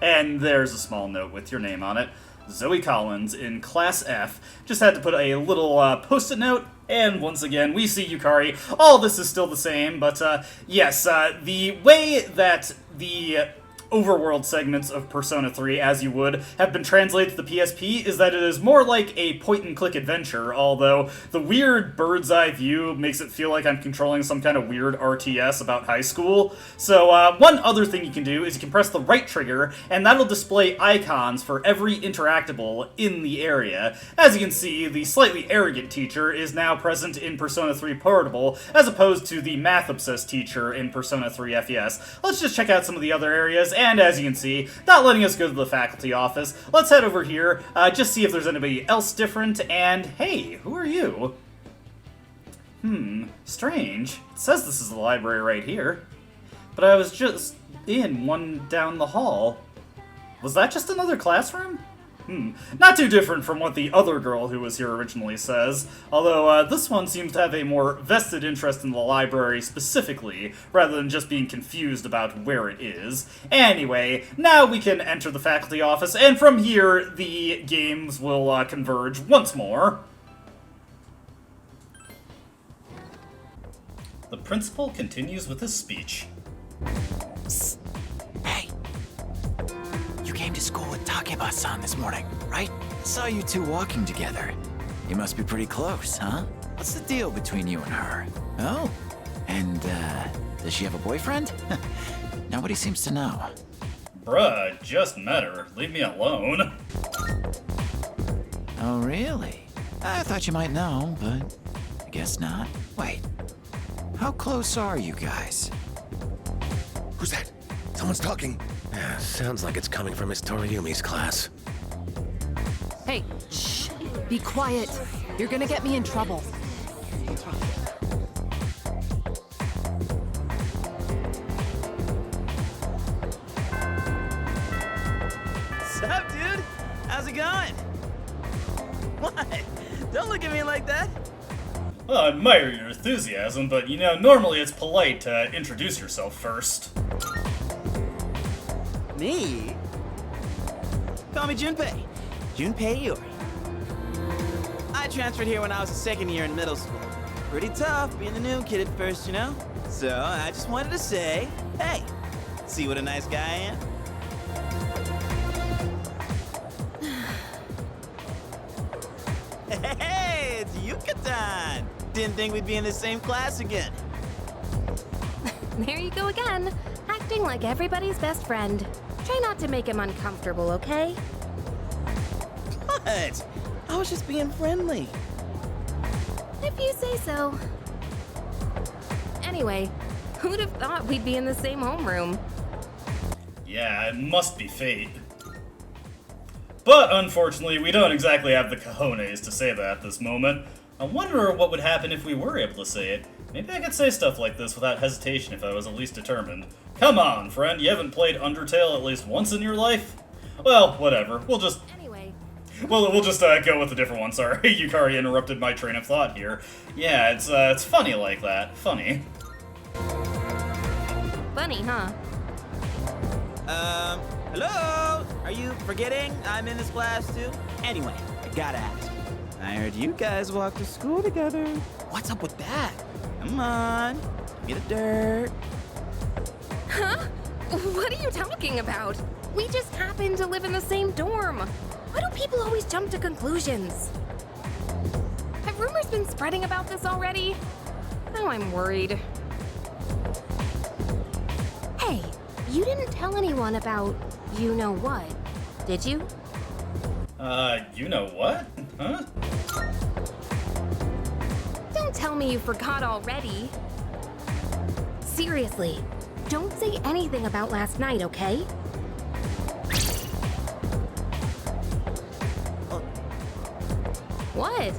And there's a small note with your name on it. Zoe Collins in Class F. Just had to put a little post-it note, and once again, we see Yukari. All this is still the same, but yes, the way that the overworld segments of Persona 3, as you would, have been translated to the PSP is that it is more like a point-and-click adventure, although the weird bird's-eye view makes it feel like I'm controlling some kind of weird RTS about high school. So one other thing you can do is you can press the right trigger, and that'll display icons for every interactable in the area. As you can see, the slightly arrogant teacher is now present in Persona 3 Portable, as opposed to the math-obsessed teacher in Persona 3 FES. Let's just check out some of the other areas, and as you can see, not letting us go to the faculty office. Let's head over here, just see if there's anybody else different, and hey, who are you? Strange. It says this is the library right here, but I was just in one down the hall. Was that just another classroom? Not too different from what the other girl who was here originally says, although this one seems to have a more vested interest in the library specifically, rather than just being confused about where it is. Anyway, now we can enter the faculty office, and from here, the games will converge once more. The principal continues with his speech. Psst. Hey! You came to school with Takeba-san this morning, right? I saw you two walking together. You must be pretty close, huh? What's the deal between you and her? Oh? And, does she have a boyfriend? Nobody seems to know. Bruh, just met her. Leave me alone. Oh, really? I thought you might know, but I guess not. Wait. How close are you guys? Who's that? Someone's talking. Sounds like it's coming from Miss Toriumi's class. Hey, shh! Be quiet. You're gonna get me in trouble. Sup, dude? How's it going? What? Don't look at me like that. Well, I admire your enthusiasm, but you know, normally it's polite to introduce yourself first. Me? Call me Junpei. Junpei Yukari. I transferred here when I was a second year in middle school. Pretty tough being the new kid at first, you know? So I just wanted to say, hey, see what a nice guy I am? Hey, it's Yuka-tan! Didn't think we'd be in the same class again. There you go again, acting like everybody's best friend. Try not to make him uncomfortable, okay? What? I was just being friendly. If you say so. Anyway, who'd have thought we'd be in the same homeroom? Yeah, it must be fate. But unfortunately, we don't exactly have the cojones to say that at this moment. I wonder what would happen if we were able to say it. Maybe I could say stuff like this without hesitation if I was at least determined. Come on, friend, you haven't played Undertale at least once in your life? Well, whatever. We'll just... Anyway. We'll just go with a different one, sorry. Yukari interrupted my train of thought here. Yeah, it's funny like that. Funny. Funny, huh? Hello? Are you forgetting I'm in this class too? Anyway, I gotta ask. I heard you guys walk to school together. What's up with that? Come on, give me the dirt. Huh? What are you talking about? We just happen to live in the same dorm. Why do people always jump to conclusions? Have rumors been spreading about this already? Now I'm worried. Hey, you didn't tell anyone about you-know-what, did you? You know what? Huh? Don't tell me you forgot already. Seriously, don't say anything about last night, okay? What?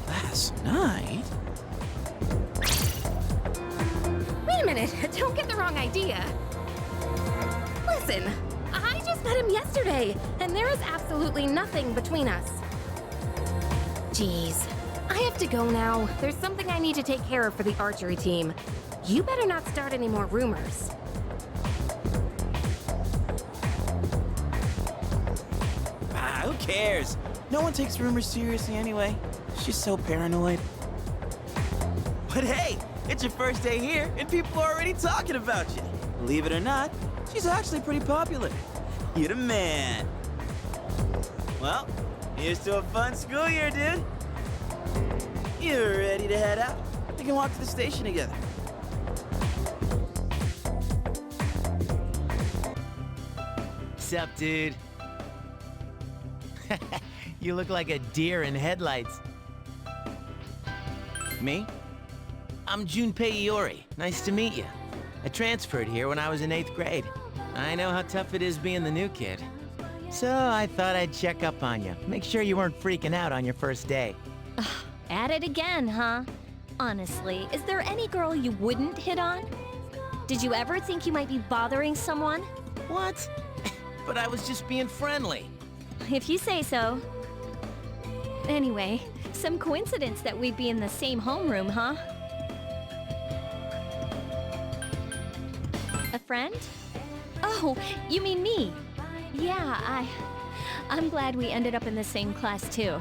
Last night? Wait a minute, don't get the wrong idea. Listen, I just met him yesterday, and there is absolutely nothing between us. Jeez, I have to go now. There's something I need to take care of for the archery team. You better not start any more rumors. Who cares? No one takes rumors seriously anyway. She's so paranoid. But hey, it's your first day here, and people are already talking about you. Believe it or not, She's actually pretty popular. You're the man. Well, here's to a fun school year, dude. You're ready to head out? We can walk to the station together. Sup, dude? You look like a deer in headlights. Me? I'm Junpei Iori. Nice to meet you. I transferred here when I was in 8th grade. I know how tough it is being the new kid. So I thought I'd check up on you. Make sure you weren't freaking out on your first day. At it again, huh? Honestly, is there any girl you wouldn't hit on? Did you ever think you might be bothering someone? What? But I was just being friendly. If you say so. Anyway, some coincidence that we'd be in the same homeroom, huh? A friend? Oh, you mean me? Yeah, I'm glad we ended up in the same class too.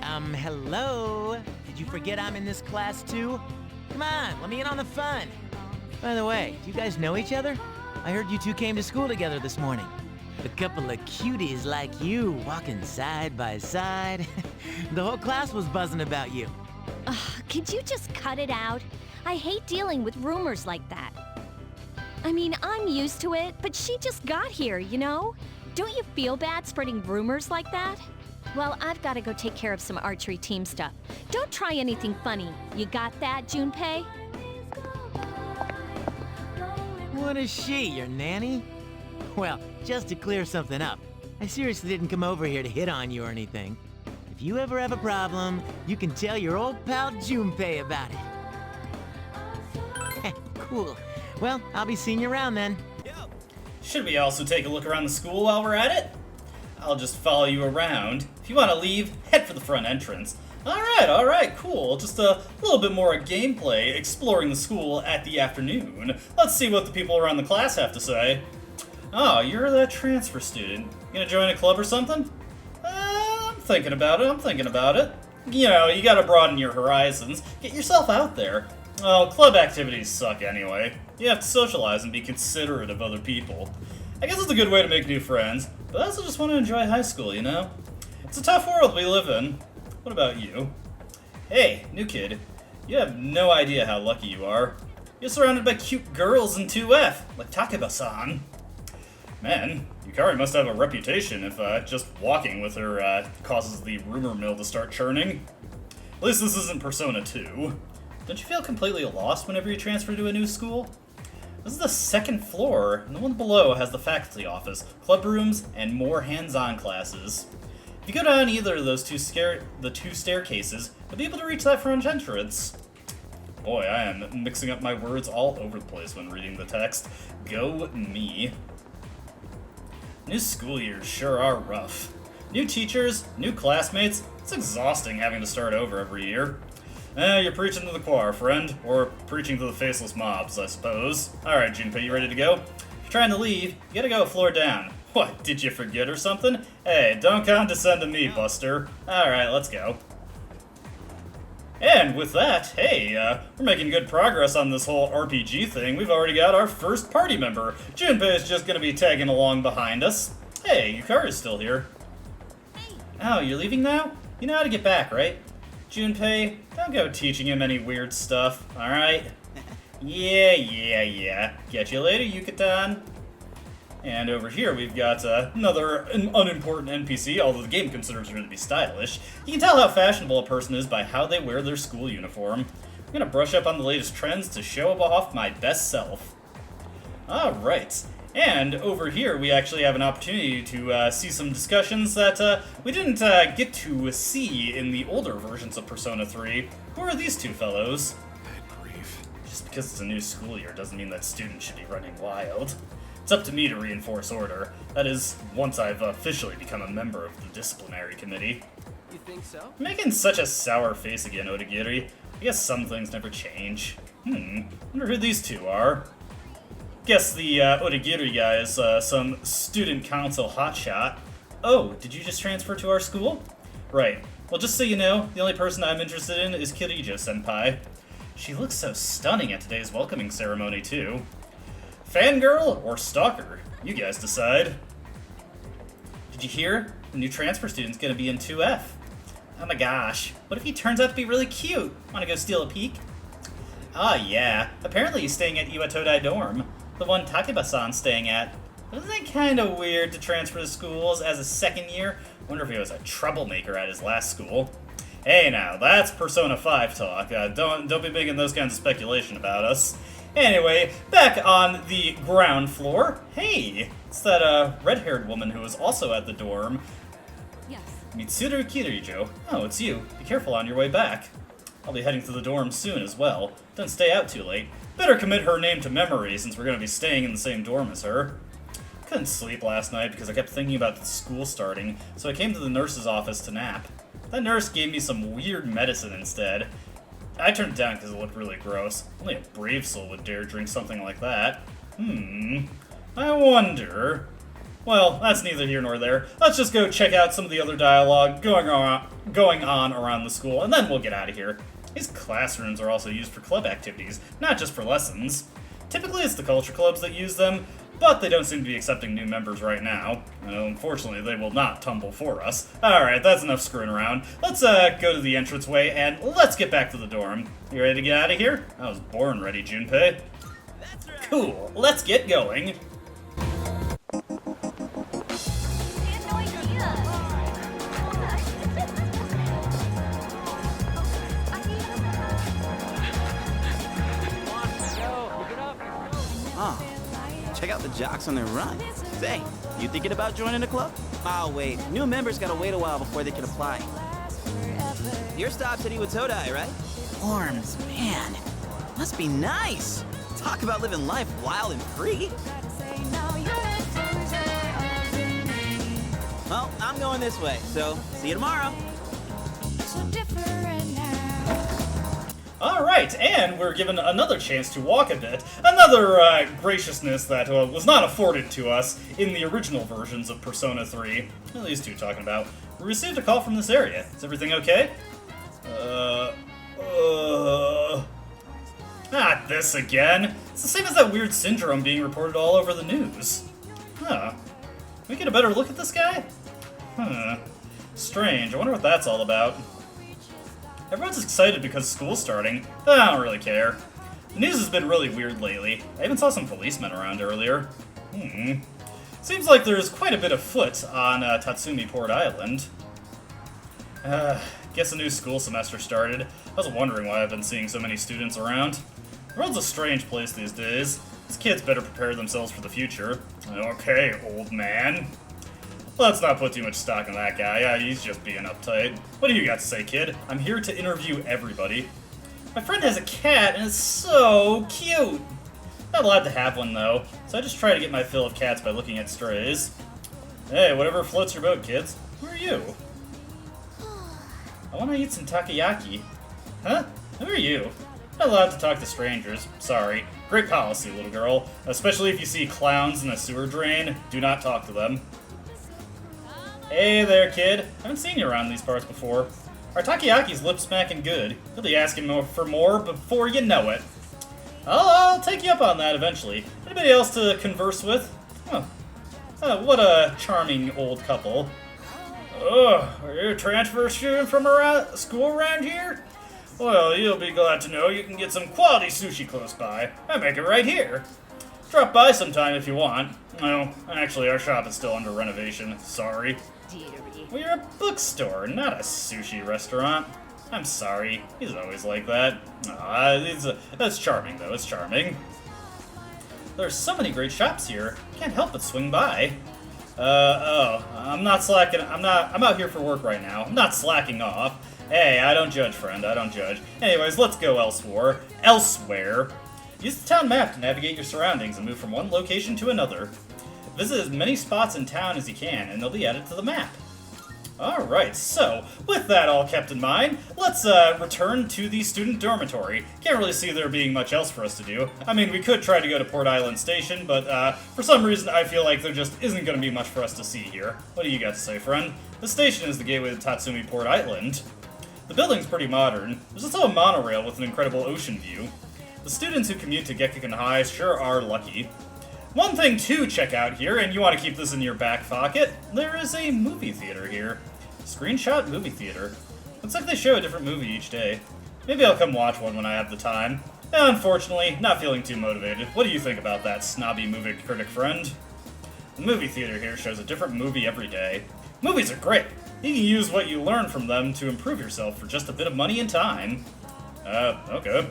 Hello? Did you forget I'm in this class too? Come on, let me in on the fun. By the way, do you guys know each other? I heard you two came to school together this morning. A couple of cuties like you walking side by side. The whole class was buzzing about you. Could you just cut it out? I hate dealing with rumors like that. I mean, I'm used to it, but she just got here, you know? Don't you feel bad spreading rumors like that? Well, I've got to go take care of some archery team stuff. Don't try anything funny. You got that, Junpei? What is she, your nanny? Well, just to clear something up, I seriously didn't come over here to hit on you or anything. If you ever have a problem, you can tell your old pal Junpei about it. Cool. Well, I'll be seeing you around then. Should we also take a look around the school while we're at it? I'll just follow you around. If you want to leave, head for the front entrance. Alright, cool. Just a little bit more gameplay exploring the school at the afternoon. Let's see what the people around the class have to say. Oh, you're that transfer student. You gonna join a club or something? I'm thinking about it. You know, you gotta broaden your horizons. Get yourself out there. Oh, club activities suck anyway. You have to socialize and be considerate of other people. I guess it's a good way to make new friends, but I also just want to enjoy high school, you know? It's a tough world we live in. What about you? Hey, new kid. You have no idea how lucky you are. You're surrounded by cute girls in 2F, like Takeba-san. Man, Yukari must have a reputation if just walking with her causes the rumor mill to start churning. At least this isn't Persona 2. Don't you feel completely lost whenever you transfer to a new school? This is the 2nd floor, and the one below has the faculty office, club rooms, and more hands-on classes. If you go down either of those two staircases, you'll be able to reach that front entrance. Boy, I am mixing up my words all over the place when reading the text. Go me. New school years sure are rough. New teachers, new classmates, it's exhausting having to start over every year. You're preaching to the choir, friend. Or preaching to the faceless mobs, I suppose. Alright, Junpei, you ready to go? If you're trying to leave, you gotta go a floor down. What, did you forget or something? Hey, don't condescend to me, Buster. Alright, let's go. And with that, hey, we're making good progress on this whole RPG thing. We've already got our first party member. Junpei is just gonna be tagging along behind us. Hey, Yukari's still here. Oh, you're leaving now? You know how to get back, right? Junpei, don't go teaching him any weird stuff, alright? Yeah. Catch you later, Yucatan. And over here we've got another unimportant NPC, although the game considers her to be stylish. You can tell how fashionable a person is by how they wear their school uniform. I'm gonna brush up on the latest trends to show off my best self. Alright. And over here, we actually have an opportunity to see some discussions that we didn't get to see in the older versions of Persona 3. Who are these two fellows? Bad grief. Just because it's a new school year doesn't mean that students should be running wild. It's up to me to reinforce order. That is, once I've officially become a member of the disciplinary committee. You think so? Making such a sour face again, Odagiri. I guess some things never change. Wonder who these two are. Guess the Odagiri guy is some student council hotshot. Oh, did you just transfer to our school? Right. Well, just so you know, the only person I'm interested in is Kirijo-senpai. She looks so stunning at today's welcoming ceremony, too. fangirl or stalker? You guys decide. Did you hear? The new transfer student's gonna be in 2F. Oh my gosh, what if he turns out to be really cute? Wanna go steal a peek? Ah, yeah. Apparently he's staying at Iwatodai dorm, the one Takeba-san's staying at. Isn't it kind of weird to transfer to schools as a second year? Wonder if he was a troublemaker at his last school. Hey now, that's Persona 5 talk. Don't be making those kinds of speculation about us. Anyway, back on the ground floor. Hey, it's that red-haired woman who was also at the dorm. Yes. Mitsuru Kirijo. Oh, it's you. Be careful on your way back. I'll be heading to the dorm soon as well. Don't stay out too late. Better commit her name to memory since we're going to be staying in the same dorm as her. Couldn't sleep last night because I kept thinking about the school starting, so I came to the nurse's office to nap. That nurse gave me some weird medicine instead. I turned it down because it looked really gross. Only a brave soul would dare drink something like that. I wonder... Well, that's neither here nor there. Let's just go check out some of the other dialogue going on around the school, and then we'll get out of here. These classrooms are also used for club activities, not just for lessons. Typically it's the culture clubs that use them, but they don't seem to be accepting new members right now. Unfortunately, they will not tumble for us. Alright, that's enough screwing around. Let's go to the entranceway, and let's get back to the dorm. You ready to get out of here? I was born ready, Junpei. Cool, let's get going. Check out the jocks on their run. Say, you thinking about joining the club? Oh, wait. New members gotta wait a while before they can apply. Your stop's at Iwatodai, right? Forms, man. Must be nice. Talk about living life wild and free. Well, I'm going this way, so see you tomorrow. Alright, and we're given another chance to walk a bit. Another graciousness that was not afforded to us in the original versions of Persona 3. What are these two talking about? We received a call from this area. Is everything okay? Not this again. It's the same as that weird syndrome being reported all over the news. Huh. Can we get a better look at this guy? Strange. I wonder what that's all about. Everyone's excited because school's starting, but I don't really care. The news has been really weird lately. I even saw some policemen around earlier. Seems like there's quite a bit afoot on Tatsumi Port Island. Guess a new school semester started. I was wondering why I've been seeing so many students around. The world's a strange place these days. These kids better prepare themselves for the future. Okay, old man. Let's not put too much stock in that guy. Yeah, he's just being uptight. What do you got to say, kid? I'm here to interview everybody. My friend has a cat, and it's so cute. Not allowed to have one, though, so I just try to get my fill of cats by looking at strays. Hey, whatever floats your boat, kids. Who are you? I want to eat some takoyaki. Huh? Who are you? Not allowed to talk to strangers. Sorry. Great policy, little girl. Especially if you see clowns in a sewer drain. Do not talk to them. Hey there, kid. Haven't seen you around these parts before. Our takoyaki's lip-smacking good. You'll be asking for more before you know it. I'll take you up on that eventually. Anybody else to converse with? What a charming old couple. Are you a transfer student from school around here? Well, you'll be glad to know you can get some quality sushi close by. I make it right here. Drop by sometime if you want. No, actually, our shop is still under renovation. Sorry. We're a bookstore, not a sushi restaurant. I'm sorry. He's always like that. That's charming, though. It's charming. There's so many great shops here. Can't help but swing by. I'm not slacking. I'm out here for work right now. I'm not slacking off. Hey, I don't judge, friend. I don't judge. Anyways, let's go elsewhere. Use the town map to navigate your surroundings and move from one location to another. Visit as many spots in town as you can, and they'll be added to the map. Alright, so, with that all kept in mind, let's return to the student dormitory. Can't really see there being much else for us to do. I mean, we could try to go to Port Island Station, but for some reason I feel like there just isn't going to be much for us to see here. What do you got to say, friend? The station is the gateway to Tatsumi Port Island. The building's pretty modern. There's also a monorail with an incredible ocean view. The students who commute to Gekkoukan High sure are lucky. One thing to check out here, and you want to keep this in your back pocket, there is a movie theater here. Screenshot movie theater. Looks like they show a different movie each day. Maybe I'll come watch one when I have the time. Unfortunately, not feeling too motivated. What do you think about that, snobby movie critic friend? The movie theater here shows a different movie every day. Movies are great. You can use what you learn from them to improve yourself for just a bit of money and time. Okay.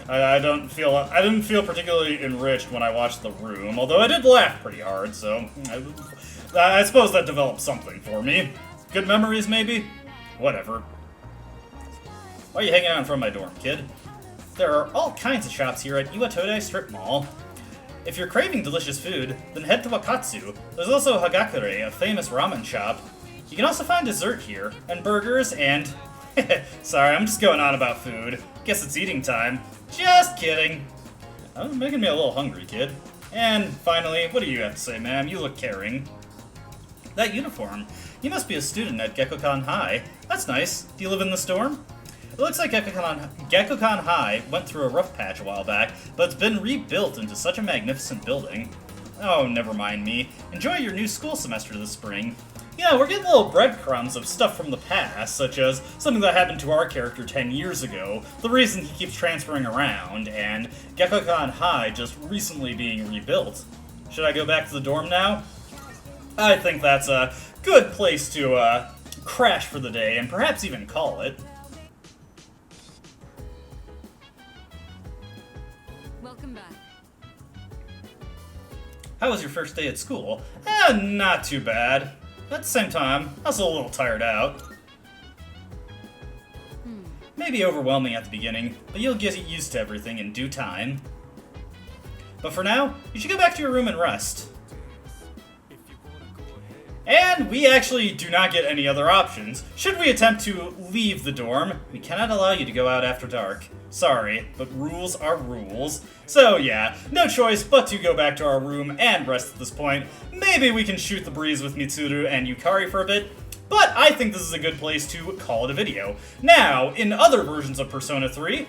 I didn't feel particularly enriched when I watched The Room, although I did laugh pretty hard, so I suppose that developed something for me. Good memories, maybe? Whatever. Why are you hanging out in front of my dorm, kid? There are all kinds of shops here at Iwatodai Strip Mall. If you're craving delicious food, then head to Wakatsu. There's also Hagakure, a famous ramen shop. You can also find dessert here, and burgers, and... Sorry, I'm just going on about food. Guess it's eating time. Just kidding. I'm making me a little hungry, kid. And finally, what do you have to say, ma'am? You look caring. That uniform. You must be a student at Gekkokan High. That's nice. Do you live in the dorm? It looks like Gekkokan High went through a rough patch a while back, but it's been rebuilt into such a magnificent building. Oh, never mind me. Enjoy your new school semester this spring. Yeah, we're getting little breadcrumbs of stuff from the past, such as something that happened to our character 10 years ago, the reason he keeps transferring around, and Gekkokan High just recently being rebuilt. Should I go back to the dorm now? I think that's a good place to crash for the day, and perhaps even call it. Welcome back. How was your first day at school? Not too bad. At the same time, I was a little tired out. Maybe overwhelming at the beginning, but you'll get used to everything in due time. But for now, you should go back to your room and rest. And we actually do not get any other options. Should we attempt to leave the dorm, we cannot allow you to go out after dark. Sorry, but rules are rules. So yeah, no choice but to go back to our room and rest at this point. Maybe we can shoot the breeze with Mitsuru and Yukari for a bit, but I think this is a good place to call it a video. Now, in other versions of Persona 3...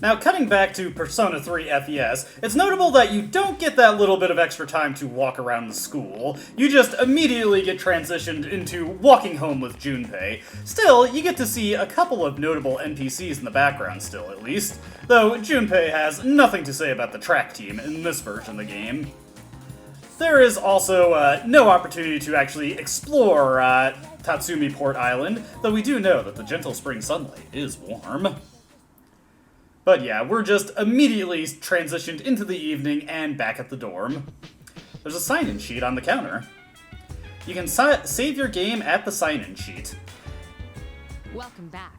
Now, cutting back to Persona 3 FES, it's notable that you don't get that little bit of extra time to walk around the school. You just immediately get transitioned into walking home with Junpei. Still, you get to see a couple of notable NPCs in the background still, at least. Though Junpei has nothing to say about the track team in this version of the game. There is also no opportunity to actually explore Tatsumi Port Island, though we do know that the gentle spring sunlight is warm. But yeah, we're just immediately transitioned into the evening and back at the dorm. There's a sign-in sheet on the counter. You can save your game at the sign-in sheet. Welcome back.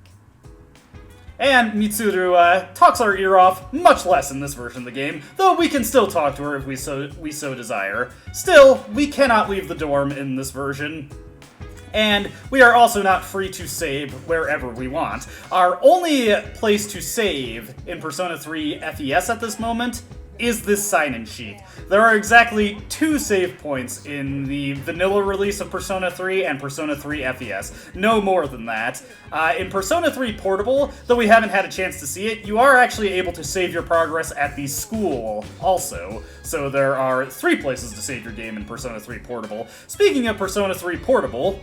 And Mitsuru talks our ear off, much less in this version of the game, though we can still talk to her if we so desire. Still, we cannot leave the dorm in this version. And we are also not free to save wherever we want. Our only place to save in Persona 3 FES at this moment is this sign-in sheet. There are exactly 2 save points in the vanilla release of Persona 3 and Persona 3 FES. No more than that. In Persona 3 Portable, though we haven't had a chance to see it, you are actually able to save your progress at the school also. So there are 3 places to save your game in Persona 3 Portable. Speaking of Persona 3 Portable,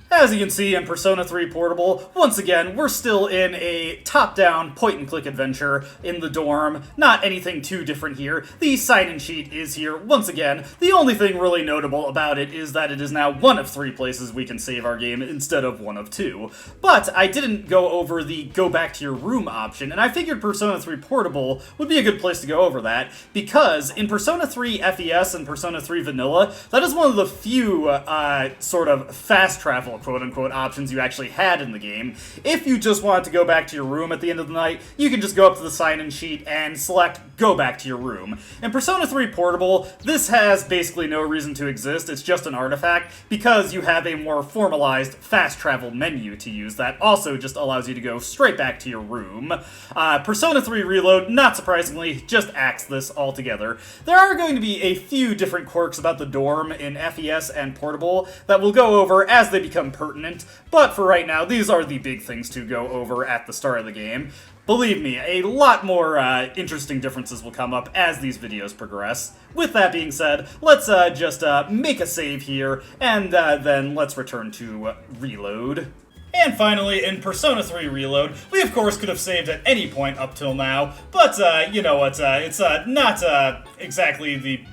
as you can see in Persona 3 Portable, once again, we're still in a top-down point-and-click adventure in the dorm. Not anything too different here. The sign-in sheet is here once again. The only thing really notable about it is that it is now one of 3 places we can save our game instead of one of 2. But I didn't go over the go back to your room option, and I figured Persona 3 Portable would be a good place to go over that, because in Persona 3 FES and Persona 3 Vanilla, that is one of the few sort of fast travel quote-unquote options you actually had in the game. If you just wanted to go back to your room at the end of the night, you can just go up to the sign-in sheet and select go back to your room. In Persona 3 Portable, this has basically no reason to exist, it's just an artifact, because you have a more formalized fast travel menu to use that also just allows you to go straight back to your room. Persona 3 Reload, not surprisingly, just axed this altogether. There are going to be a few different quirks about the dorm in FES and Portable that we'll go over as they become pertinent, but for right now, these are the big things to go over at the start of the game. Believe me, a lot more interesting differences will come up as these videos progress. With that being said, let's just make a save here, and then let's return to Reload. And finally, in Persona 3 Reload, we of course could have saved at any point up till now, but you know what, it's not exactly the...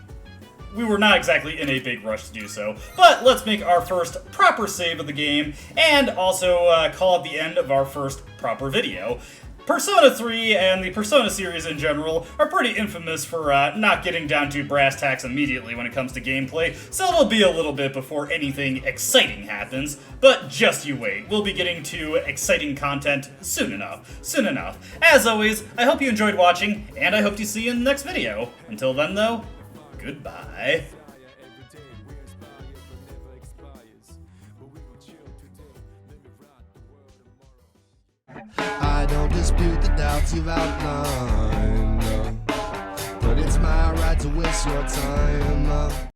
We were not exactly in a big rush to do so, but let's make our first proper save of the game, and also call it the end of our first proper video. Persona 3 and the Persona series in general are pretty infamous for not getting down to brass tacks immediately when it comes to gameplay, so it'll be a little bit before anything exciting happens, but just you wait. We'll be getting to exciting content soon enough. Soon enough. As always, I hope you enjoyed watching, and I hope to see you in the next video. Until then, though, goodbye. I don't dispute the doubts you've outlined, but it's my right to waste your time.